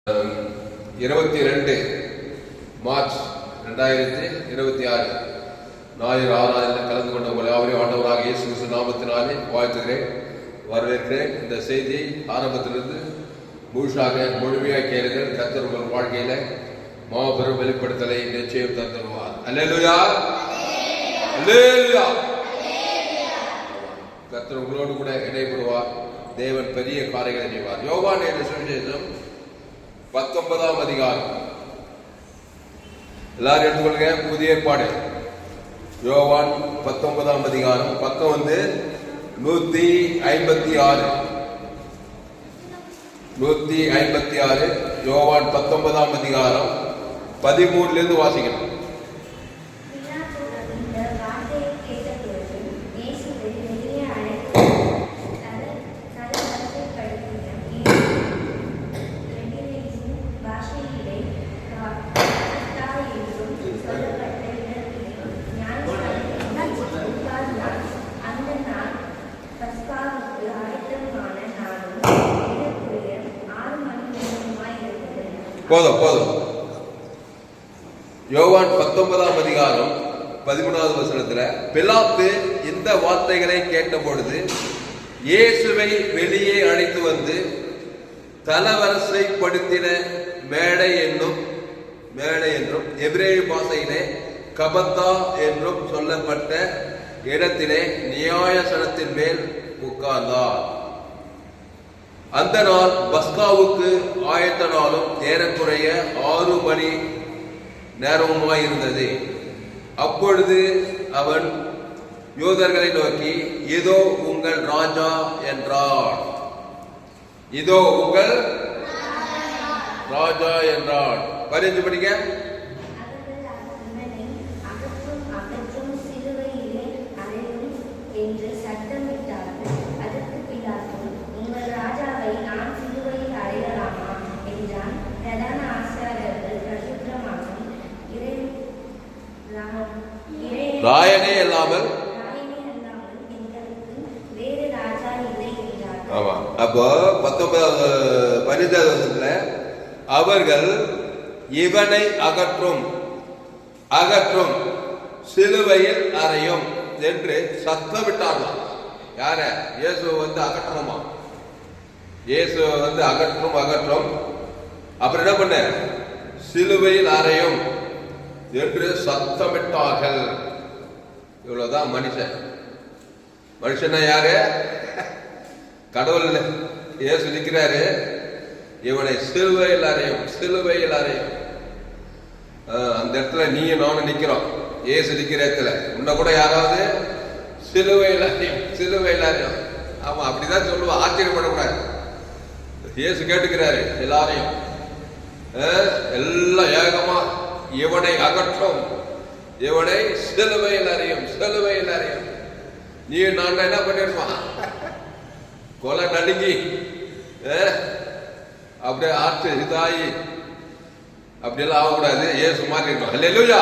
22 March 2026 ஞாயிறு ஆராதனையில் கலந்து கொண்ட உங்களை யாவரையும் ஆண்டவராக இயேசு கிறிஸ்து நாமத்தினாலே வாழ்த்துகிறேன், வரவேற்கிறேன். இந்த செய்தியை ஆரம்பத்திலிருந்து முழுமையாக கேளுங்கள். கர்த்தர் உங்கள் வாழ்க்கையில மாபெரும் வெளிப்படுத்தலை நிச்சயம் தந்துடுவார். அல்லேலூயா, அல்லேலூயா. கர்த்தர் உங்களோடு கூட இடைப்படுவார். தேவன் பெரிய காரியங்களை செய்வார். யோவான் என்ற சுவிசேஷம் 19ஆம் அதிகாரம். எல்லாரும் எடுத்துக்கொள்ளுங்க. புதிய ஏற்பாடு யோவான் 19ஆம் அதிகாரம், பக்கம் 156. 156 யோவான் 19ஆம் அதிகாரம் 13 வாசிக்கணும். போதும். யோவான் 19ஆம் அதிகாரம் 13வது வசனத்துல பிலாத்து இந்த வார்த்தைகளை கேட்ட பொழுது இயேசுவை வெளியே அழைத்து வந்து தலவரிசைப்படுத்தின மேடை என்றும் எபிரேய பாஷையிலே கபத்தா என்றும் சொல்லப்பட்ட இடத்திலே நியாயாசனத்தின் மேல் உட்கார்ந்தார். அந்த நாள் பஸ்காவுக்கு ஆயத்த நாளும் ஏறக்குறைய 6 மணி நேரமுமாயிருந்தது. அப்பொழுது அவன் யூதர்களை நோக்கி, இதோ உங்கள் ராஜா என்றார். இதோ உங்கள் ராஜா என்றார். 15 படிக்க. ராயனே இல்லாமல். ஆமா. அப்போ 19 அவர்கள் இவனை அகற்றும் சிலுவையில் அறையும் என்று சத்தமிட்டார்களாம். யார? இயேசு அகற்றணுமா? இயேசு அகற்றும். அப்புறம் என்ன பண்ண? சிலுவையில் அறையும் என்று சத்தமிட்டார்கள். இவ்வளவுதான் மனுஷனா யாரு? கடவுள் இயேசு நிற்கிறாரு. இவனை சிலுவையில் அறையும். அந்த இடத்துல நீயும் நானும் நிக்கிறோம். இயேசு நிக்கிற இடத்துல உன்ன கூட யாராவது சிலுவையில் அறையும். ஆமா, அப்படிதான் சொல்லுவோம். ஆச்சரியப்படக்கூடாது. இயேசு கேட்டுக்கிறாரு எல்லாரையும், எல்லாம் ஏகமா இவனை அகற்றும், இவனை சிலுவையில் அறையும். நீ நான் என்ன பண்ணிருப்பான்? கொலை நடுங்கி அப்படியே ஆற்று இதாயி அப்படியெல்லாம் ஆகக்கூடாது. ஏசு மாதிரி இருக்கும். அல்லேலூயா.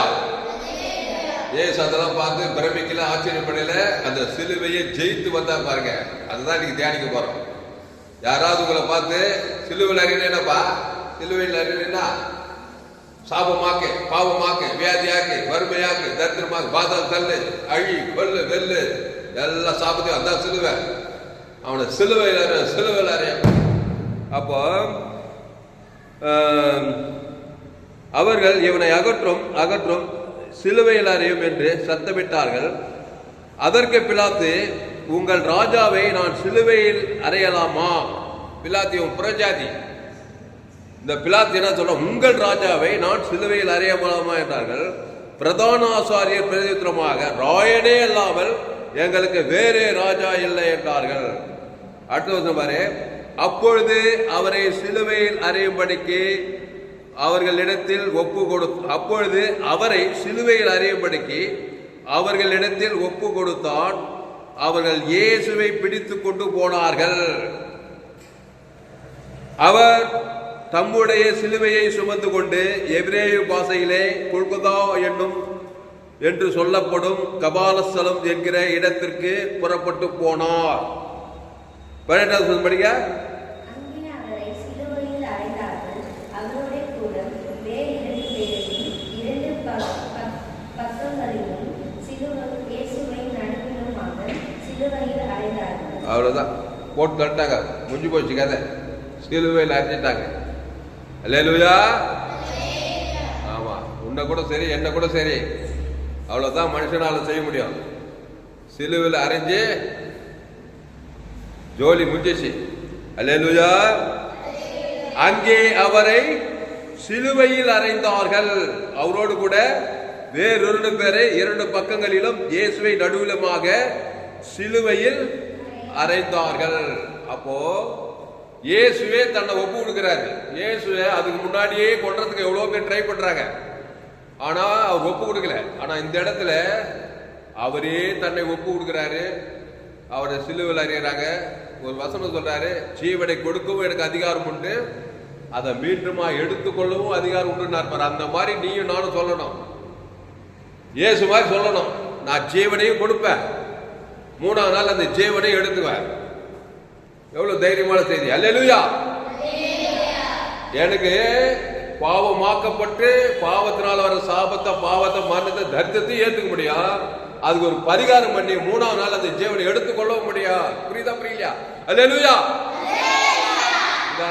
ஏசு அதெல்லாம் பார்த்து பிரமிக்கல, ஆச்சரியப்படல. அந்த சிலுவையை ஜெயித்து வந்தா பாருங்க. அதுதான் நீங்க தியானிக்க போறோம். யாராவது உங்களை பார்த்து சிலுவையில் அறியணும்ப்பா, சிலுவையில் அறியணும்னா சாபமாக்கு, பாவமாக்கு, வியாதியாக்கு, வறுமையாக்கு, தரித்திரமாக்கு, பாதாள தள்ளு, அழி, கொல்லு, வெல்லு, எல்லா சாபத்தையும் அதான் சிலுவை. அவனை சிலுவையில் அறைய. அப்போ அவர்கள் இவனை அகற்றும் சிலுவையில் அறையும் என்று சத்தமிட்டார்கள். அதற்கு பிலாத்து, உங்கள் ராஜாவை நான் சிலுவையில் அறையலாமா? பிலாத்து புறஜாதி. இந்த பிலாத்து என்ன சொல்ல? உங்கள் ராஜாவை நான் சிலுவையில் அறையலாமா என்றார்கள். பிரதான ஆசாரியர் பிரதித்திரமாக, ராயனே இல்லாமல் எங்களுக்கு வேறே ராஜா இல்லை என்றார்கள். அடுத்த பாரு. அப்பொழுது அவரை சிலுவையில் அறையும்படிக்கு அவர்களிடத்தில் ஒப்பு கொடுத்தான். அவர்கள் இயேசுவை பிடித்துக் கொண்டு போனார்கள். அவர் தம்முடைய சிலுவையை சுமந்து கொண்டு எபிரேய பாஷையிலே கொல்கொதா என்று சொல்லப்படும் கபாலஸ்தலம் என்கிற இடத்திற்கு புறப்பட்டு போனார். 18வது படிக்க. அவ்வளவுதான், போட்டு தள்ளிட்டாங்க, முடிஞ்சு போச்சு கதை. சிலுவையில் அரைஞ்சிட்டாங்க. அல்லேலூயா. ஆமா, உன்னை கூட சரி என்ன கூட சரி, அவ்வளவுதான் மனுஷனால செய்ய முடியும். சிலுவையில் அரைஞ்சு ஜோலி முடிஞ்சிச்சு. அல்லேலூயா. அங்கே அவரை சிலுவையில் அறைந்தார்கள். அவரோடு கூட வேறொரு பேரை 2 பக்கங்களிலும் இயேசுவை நடுவிலுமாக சிலுவையில் அறைந்தார்கள். அப்போ இயேசுவே தன்னை ஒப்பு கொடுக்கிறாரு. இயேசுவே அதுக்கு முன்னாடியே கொல்றதுக்கு எவ்வளவு பேர் ட்ரை பண்றாங்க, ஆனா அவர் ஒப்பு கொடுக்கல. ஆனா இந்த இடத்துல அவரே தன்னை ஒப்பு கொடுக்கிறாரு. அவரை சிலுவையில் அறியறாங்க. ஒரு வசனம் சொல்றாரு, ஜீவனை கொடுக்கவும் எனக்கு அதிகாரம் உண்டு, அதை மீண்டுமா எடுத்துக்கொள்ளவும் அதிகாரம் உண்டு இருப்பார். அந்த மாதிரி நீயும் நானும் சொல்லணும், இயேசு மாதிரி சொல்லணும். நான் ஜீவனையும் கொடுப்பேன், 3ஆம் நாள் அந்த ஜீவனையும் எடுத்துவேன். எவ்வளவு தைரியமான செய்தி. அல்லேலூயா. எனக்கு பாவமாக்கப்பட்டு பாவத்தினால வர சாபத்தை, பாவத்தை, மரணத்தை, தரித்திரத்தையும் ஏத்துக்க முடியும். அதுக்கு ஒரு பரிகாரம் பண்ணி 3ஆம் நாள் அந்த ஜீவனை எடுத்துக்கொள்ளவும் முடியும். புரியுதா புரியலையா? அல்லேலூயா.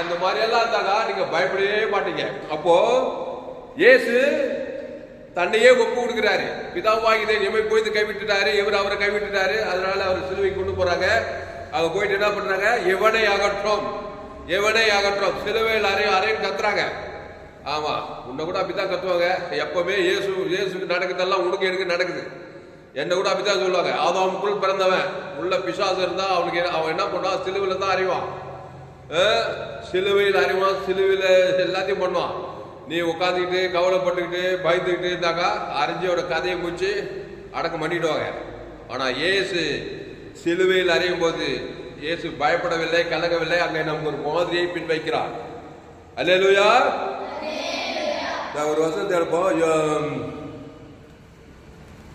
இந்த மாதிரி எல்லாம் இருந்தாங்க நீங்க பயப்படவே மாட்டீங்க. அப்போ இயேசு தன்னையே ஒப்பு கொடுக்கிறாரு. பிதாவாகிதே எம்மை போய் கைவிட்டுட்டாரு, இவர் அவரை கைவிட்டுட்டாரு, அதனால அவர் சிலுவை கொண்டு போறாங்க. அவங்க போயிட்டு என்ன பண்றாங்க, எவனை அகற்றோம், எவனை அகற்றோம், சிலுவையில் அறையும் கத்துறாங்க. ஆமா, உன்னை கூட அப்படித்தான் கத்துவாங்க. எப்பவுமே இயேசுக்கு நடக்குதெல்லாம் உனக்கு எனக்கு நடக்குது. என்ன கூட அப்படித்தான் சொல்லுவாங்க. ஆதாமுக்குள் பிறந்தவன் உள்ள பிசாசு இருந்தா அவனுக்கு அவன் என்ன பண்ணுவான், சிலுவையில தான் அறிவான். சிலுவையில் அறிவான், சிலுவையில எல்லாத்தையும் பண்ணுவான். நீ உட்காந்துக்கிட்டு கவலைப்பட்டுக்கிட்டு பயந்துக்கிட்டு இருந்தாக்கா அறிஞ்சோட கதையை முடிச்சு அடக்கம் பண்ணிடுவாங்க. ஆனா இயேசு சிலுவையில் அறியும் போது இயேசு பயப்படவில்லை, கலங்கவில்லை. அங்கே நமக்கு ஒரு மாதிரியை பின்வைக்கிறார். அல்லேலூயா. ஒரு வருஷம் எடுப்போம்.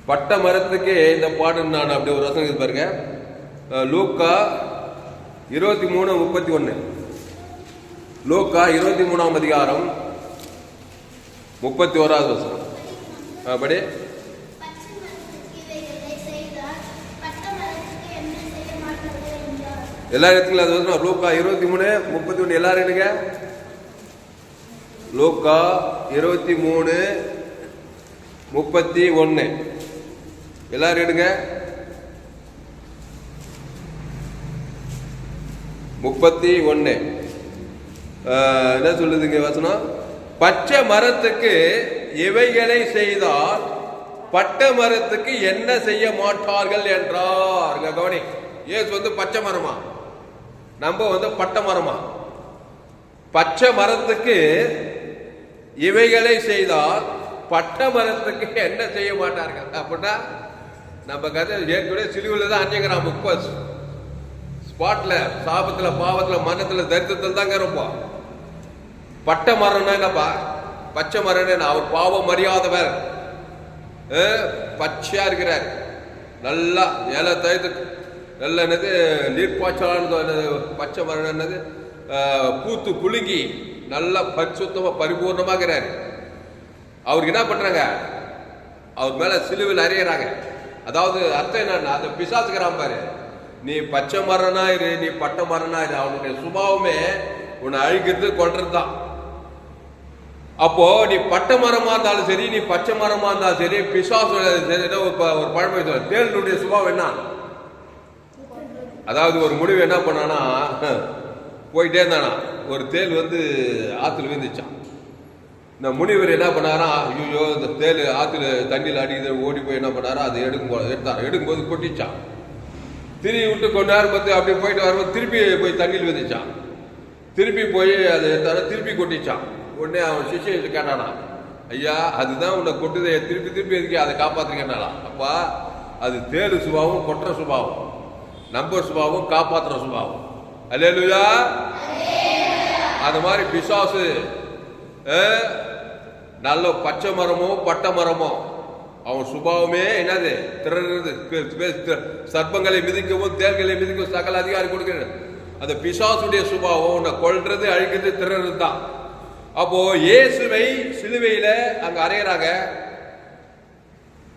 பட்ட மரத்துக்கு இந்த பாடு நான் அப்படி ஒரு வசனம் பாருங்க. லூக்கா 23:31. லூக்கா 23ஆம் அதிகாரம் 31வது வசனம். அப்படி எல்லா இடத்துக்கும் அது வசனம். லூக்கா 23:31 எல்லாரும் எடுங்க. லூக்கா 23:31 எல்லாரும் எடுங்க. 31 என்ன சொல்லுதுங்க வசனம்? பச்சை மரத்துக்கு இவைகளை செய்தால் பட்ட மரத்துக்கு என்ன செய்ய மாட்டார்கள் என்றார். கவனி, இயேசு பச்சை மரமா, நம்ம பட்ட மரமா? பச்சை மரத்துக்கு இவைகளை செய்தால் பட்ட மரத்துக்கு என்ன செய்ய மாட்டார்கள் அப்படின்னா, நம்ம கதை ஏற்கனவே சிலுவையில் தான் அஞ்சுக்கிறான். 30 ஸ்பாட்ல சாபத்துல, பாவத்துல, மரணத்துல, தரித்திரத்துல தாங்க இருப்போம். பட்ட மரம்னா என்னப்பா? பச்சை மரம். அவர் பாவம் அறியாதவர், பச்சையா இருக்கிறார். நல்லா இலை தயத்து நல்ல என்னது நீர்ப்பாய்ச்சலான பச்சை மரம் என்னது பூத்து குலுங்கி நல்லா பரிசுத்தமா பரிபூர்ணமாகிறார். அவருக்கு என்ன பண்றாங்க? அவர் மேல சிலுவையில் அறியறாங்க. அதாவது அர்த்தம் என்னன்னா, அந்த பிசாசுக்கிறான் பாரு, நீ பச்சை மரனா இரு, நீ பட்ட மரனா இரு, அவனுடைய சுபாவமே உன்னை அழிக்கிறது கொள்றது தான். அப்போ நீ பட்ட மரமா இருந்தாலும் சரி, நீ பச்சை மரமா இருந்தாலும் சரி, பிசாசு ஒரு பழமொழி சொல்ல, தேளுடைய சுபாவம் என்ன? அதாவது ஒரு முடிவு என்ன பண்ணானா, போயிட்டே இருந்தானா, ஒரு தேல் ஆத்துல விழுந்துச்சான். இந்த முனிவர் என்ன பண்ணாரா, ஐயோ இந்த தேல் ஆத்துல தண்ணியில் அடிக்குது, ஓடி போய் என்ன பண்ணாரா, அதை எடுக்கும்போது கொட்டிச்சான். திரும்பி விட்டு கொஞ்ச நேரம் பார்த்து அப்படி போயிட்டு வரும்போது திருப்பி போய் தண்ணியில் விதைச்சான். திருப்பி போய் அதை எடுத்தார திருப்பி கொட்டிச்சான். உடனே அவன் சிஷ்யன் கேட்டானா, ஐயா அதுதான் உன்னை கொட்டுதை, திருப்பி திருப்பி எதுக்கே அதை காப்பாற்றுக்கேனாலா? அப்பா அது தேடு சுபாவம், கொட்டுற சுபாவம், நம்பர் சுபாவம், காப்பாற்றுற சுபாவம். அல்லேலூயா. அந்த மாதிரி பிசாசு நல்ல பச்சை மரமோ பட்ட மரமோ அவன் சுபாவமே என்னது? திறறது, சர்ப்பங்களை மிதிக்கவும் தேர்களை மிதிக்கவும் சகல அதிகாரம் கொடுக்கிறது. அந்த பிசாசுடைய சுபாவம் உன்னை கொல்றது, அழிக்கிறது, திறறது தான். அப்போ இயேசுவை சிலுவையில அங்க அறையறாங்க.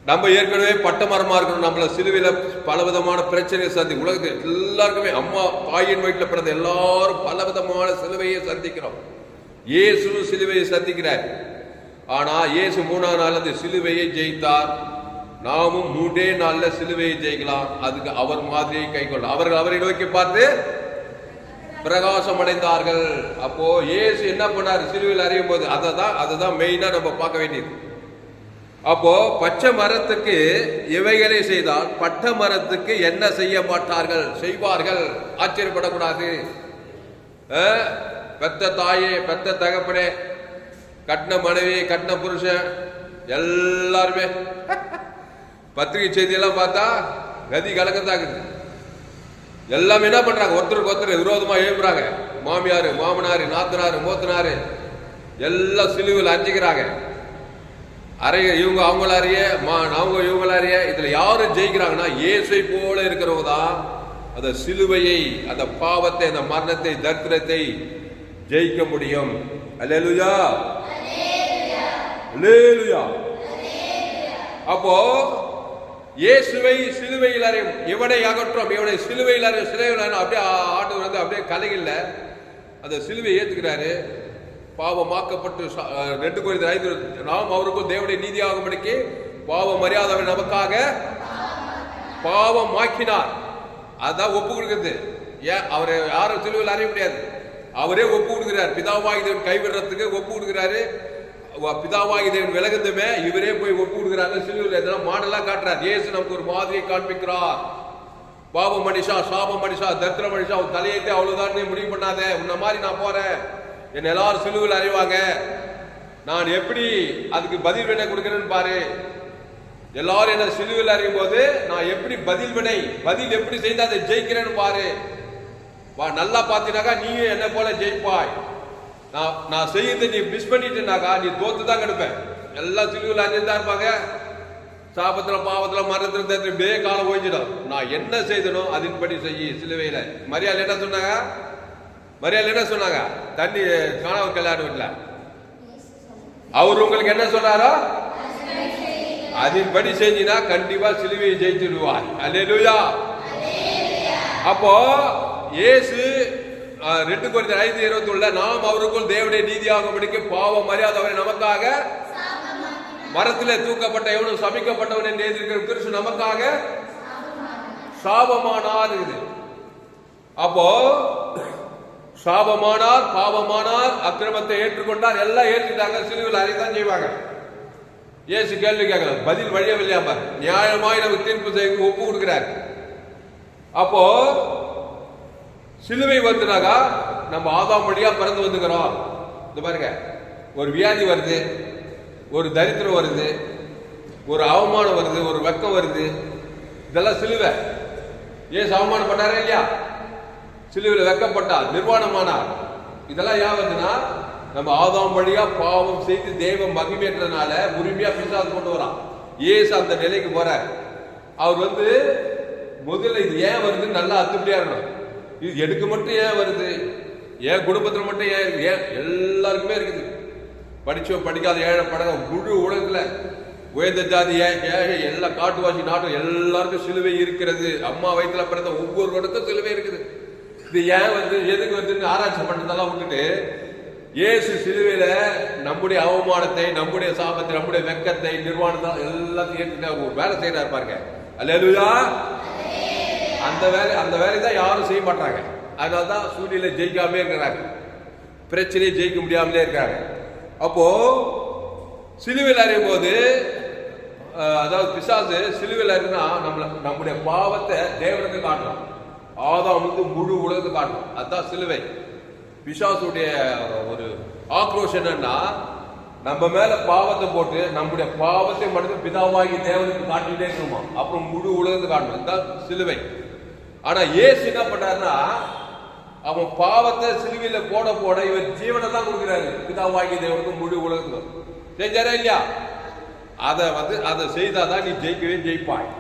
நம்ம ஏற்கனவே பட்டமரமா இருக்கணும். நம்மள சிலுவையில பலவிதமான பிரச்சனையை சந்தி உலகத்தில் எல்லாருக்குமே அம்மா தாயின் வயிற்றுல பிறந்த எல்லாரும் பலவிதமான சிலுவையை சந்திக்கிறோம். இயேசு சிலுவையை சந்திக்கிறார். ஆனா இயேசு 3ஆம் நாள் அந்த சிலுவையை ஜெயித்தார். நாமும் 3 நாள்ல சிலுவையை ஜெயிக்கலாம். அதுக்கு அவர் மாதிரியை கை கொள்ள அவர்கள் அவரை நோக்கி பார்த்து பிரகாசம் அடைந்தார்கள். அப்போ இயேசு என்ன பண்ணார்? சிலுவையில் அறியும் போது அதுதான் மெயினா நம்ம பார்க்க வேண்டியது. அப்போ பச்சை மரத்துக்கு இவைகளை செய்தால் பட்ட மரத்துக்கு என்ன செய்ய மாட்டார்கள்? செய்வார்கள். ஆச்சரியப்படக்கூடாது. பெத்த தாயே, பெத்த தகப்பனே, கட்டின மனைவி, கட்டின புருஷன் எல்லாருமே பத்திரிகை செய்தியெல்லாம் பார்த்தா கதி கலக்கத்தாக்குது. எல்லாமே என்ன பண்றாங்க? ஒருத்தருக்கு ஒருத்தர் விரோதமா எழுப்புறாங்க. மாமியாரு, மாமனாரு, நாத்தனாரு, மூத்தனாரு எல்லாம் சிலுவையில் அஞ்சிக்கிறாங்க. அறைய இவங்க அவங்களாரிய, அவங்க இவங்களாரிய. இதுல யாரு ஜெயிக்கிறாங்கன்னா இயேசுவை போல இருக்கிறவங்க தான் அந்த சிலுவையை, அந்த பாவத்தை, அந்த மரணத்தை, தரித்திரத்தை ஜெயிக்க முடியும். அல்லேலூயா, அல்லேலூயா. அப்போ இயேசுவை சிலுவையில் அறையும் எவனை அகற்றும், எவனை சிலுவையில் அறையும், சிலுவையில் அப்படியே ஆண்டவர் வந்து அப்படியே கலையில அந்த சிலுவையை ஏத்துக்கிறாரு. பாவமாக்கப்பட்டு 2 கொரிந்தியர் 5 நாம் அவருக்கும் தேவனுடைய நீதியாகும்படிக்கு பாவம் மரியாதை நமக்காக பாவம் ஆக்கினார். அதான் ஒப்பு கொடுக்குறது. ஏன் அவரை யாரும் சிலுவையில் அறிய முடியாது. அவரே ஒப்பு கொடுக்கிறார். பிதாவாகி தேவன் கைவிடுறதுக்கு ஒப்பு கொடுக்கிறாரு. பிதாவாகி தேவன் விலகுதுமே இவரே போய் ஒப்பு கொடுக்கிறாங்க. சிலுவையில் எதெல்லாம் மாடெல்லாம் காட்டுறார். இயேசு நமக்கு ஒரு மாதிரியை காண்பிக்கிறார். பாவ மனுஷா, சாப மனுஷா, தரித்திர மனுஷா, அவன் தலையேற்றி அவ்வளவுதான் முடிவு பண்ணாத, உன்ன மாதிரி நான் போறேன், என்ன எல்லாரும் சிலுவையில் அறிவாங்க, நான் எப்படி அதுக்கு பதில் வினை கொடுக்கிறேன்னு பாரு. எல்லாரும் என்ன சிலுவையில் அறியும் போது நான் எப்படி பதில் எப்படி செய்து அதை ஜெயிக்கிறேன்னு பாரு. நல்லா பாத்தீனாக்கா நீயும் என்ன போல ஜெயிப்பாய். நான் செய்யறது நீ மிஸ் பண்ணிட்டுனாக்கா நீ தோத்து தான் கெடுப்பேன். எல்லாம் சிலுவையில் அறிஞ்சுதான் இருப்பாங்க. சாபத்துல, பாவத்துல, மரணத்துல இப்படியே காலம் ஓய்ஞ்சிடும். நான் என்ன செய்தனோ அதன்படி செய்ய. சிலுவையில மரியாதை என்ன சொன்னாங்க? தண்ணி காணவர் கல்யாண வீட்டுல அவர் உங்களுக்கு என்ன சொன்னாரோ அதன்படி செஞ்சினா கண்டிப்பா சிலுவையை ஜெயிச்சிடுவார். அல்லேலூயா. அப்போ இயேசு 2 கொரிந்தியர் 5:21 நாம் அவருக்குள் தேவனுடைய நீதியாகும்படிக்கு பாவம் மரியாதை அவரை நமக்காக மரத்திலே தூக்கப்பட்ட எவனும் சபிக்கப்பட்டவன் என்று எழுதியிருக்கிற கிறிஸ்து நமக்காக சாபமானார். அப்போ சாபமானார், பாவமானார், அக்கிரமத்தை ஏற்றுக்கொண்டார், எல்லாம் ஏற்றுக்கிட்டாங்க. சிலுவையில் அறைதான் செய்வாங்க. இயேசு கேள்வி கேட்கல, பதில் வழியவில்லையாம நியாயமாய் நமக்கு தீர்ப்பு செய்ய ஒப்பு கொடுக்கிறார். அப்போ சிலுவை வந்துனாக்கா நம்ம ஆதாம் வழியா பிறந்து வந்துக்கிறோம். இந்த பாருங்க, ஒரு வியாதி வருது, ஒரு தரித்திரம் வருது, ஒரு அவமானம் வருது, ஒரு வெக்கம் வருது, இதெல்லாம் சிலுவை. ஏன் அவமானம் பண்ணாரே இல்லையா? சிலுவையில் வெக்கப்பட்டார், நிர்வாணமானார். இதெல்லாம் ஏன் வருதுன்னா நம்ம ஆதாம் வழியா பாவம் செய்து தெய்வ மகிமேற்றனால உரிமையா பிசாசு கொண்டு வரான். ஏசு அந்த நிலைக்கு போறார். அவர் முதல்ல இது ஏன் வருதுன்னு நல்லா அத்துப்படியா இருக்கணும். இது எனக்கு மட்டும் ஏன் வருது, என் குடும்பத்துல மட்டும் ஏன் எல்லாருக்குமே இருக்குது. படிச்சோம் படிக்காத ஏழை படங்க முழு உலகத்துல உயர்ந்த ஜாதி ஏழை எல்லா காட்டுவாசி நாட்டும் எல்லாருக்கும் சிலுவை இருக்கிறது. அம்மா வயிற்றுல பிறந்த ஒவ்வொருவருக்கும் சிலுவை இருக்குது. இது ஏன் எதுக்கு வருதுன்னு ஆராய்ச்சி பண்றதெல்லாம் விட்டுட்டு இயேசு சிலுவையில நம்முடைய அவமானத்தை, நம்முடைய சாபத்தை, நம்முடைய வெக்கத்தை, நிர்வாணத்தை எல்லாத்தையும் ஏற்றுட்டு ஒரு வேலை செய்யறாரு பாருங்க. அல்லேலூயா. அந்த வேலை தான் யாரும் செய்ய மாட்டாங்க. அதனால்தான் சூழ்நிலை ஜெயிக்காமலே இருக்கிறாங்க, பிரச்சனையை ஜெயிக்க முடியாமலே இருக்காங்க. அப்போ சிலுவையில் அறியும் போது, அதாவது பிசாசு சிலுவையில் அறினா நம்முடைய பாவத்தை தேவனுக்கு காட்டணும். ஆதாம் முழு உலகத்தை காட்டணும். அதுதான் சிலுவை. பிசாசுடைய ஒரு ஆக்ரோஷம் என்னன்னா, நம்ம மேல பாவத்தை போட்டு நம்முடைய பாவத்தை மட்டும் பிதாவாகி தேவனுக்கு காட்டிட்டே இருக்குமா, அப்புறம் முழு உலகத்தை காட்டணும். இதுதான் சிலுவை. ஆனா இயேசு என்ன பண்றாருன்னா, அவன் பாவத்தை சிலுவையில போட போட இவர் ஜீவனை தான் கொடுக்கிறாரு. பிதாவாகி தேவனுக்கு முழு உலகத்துக்கும் செஞ்சாரா இல்லையா? அதை செய்தாதான் நீ ஜெயிக்கவே ஜெயிப்பாய்.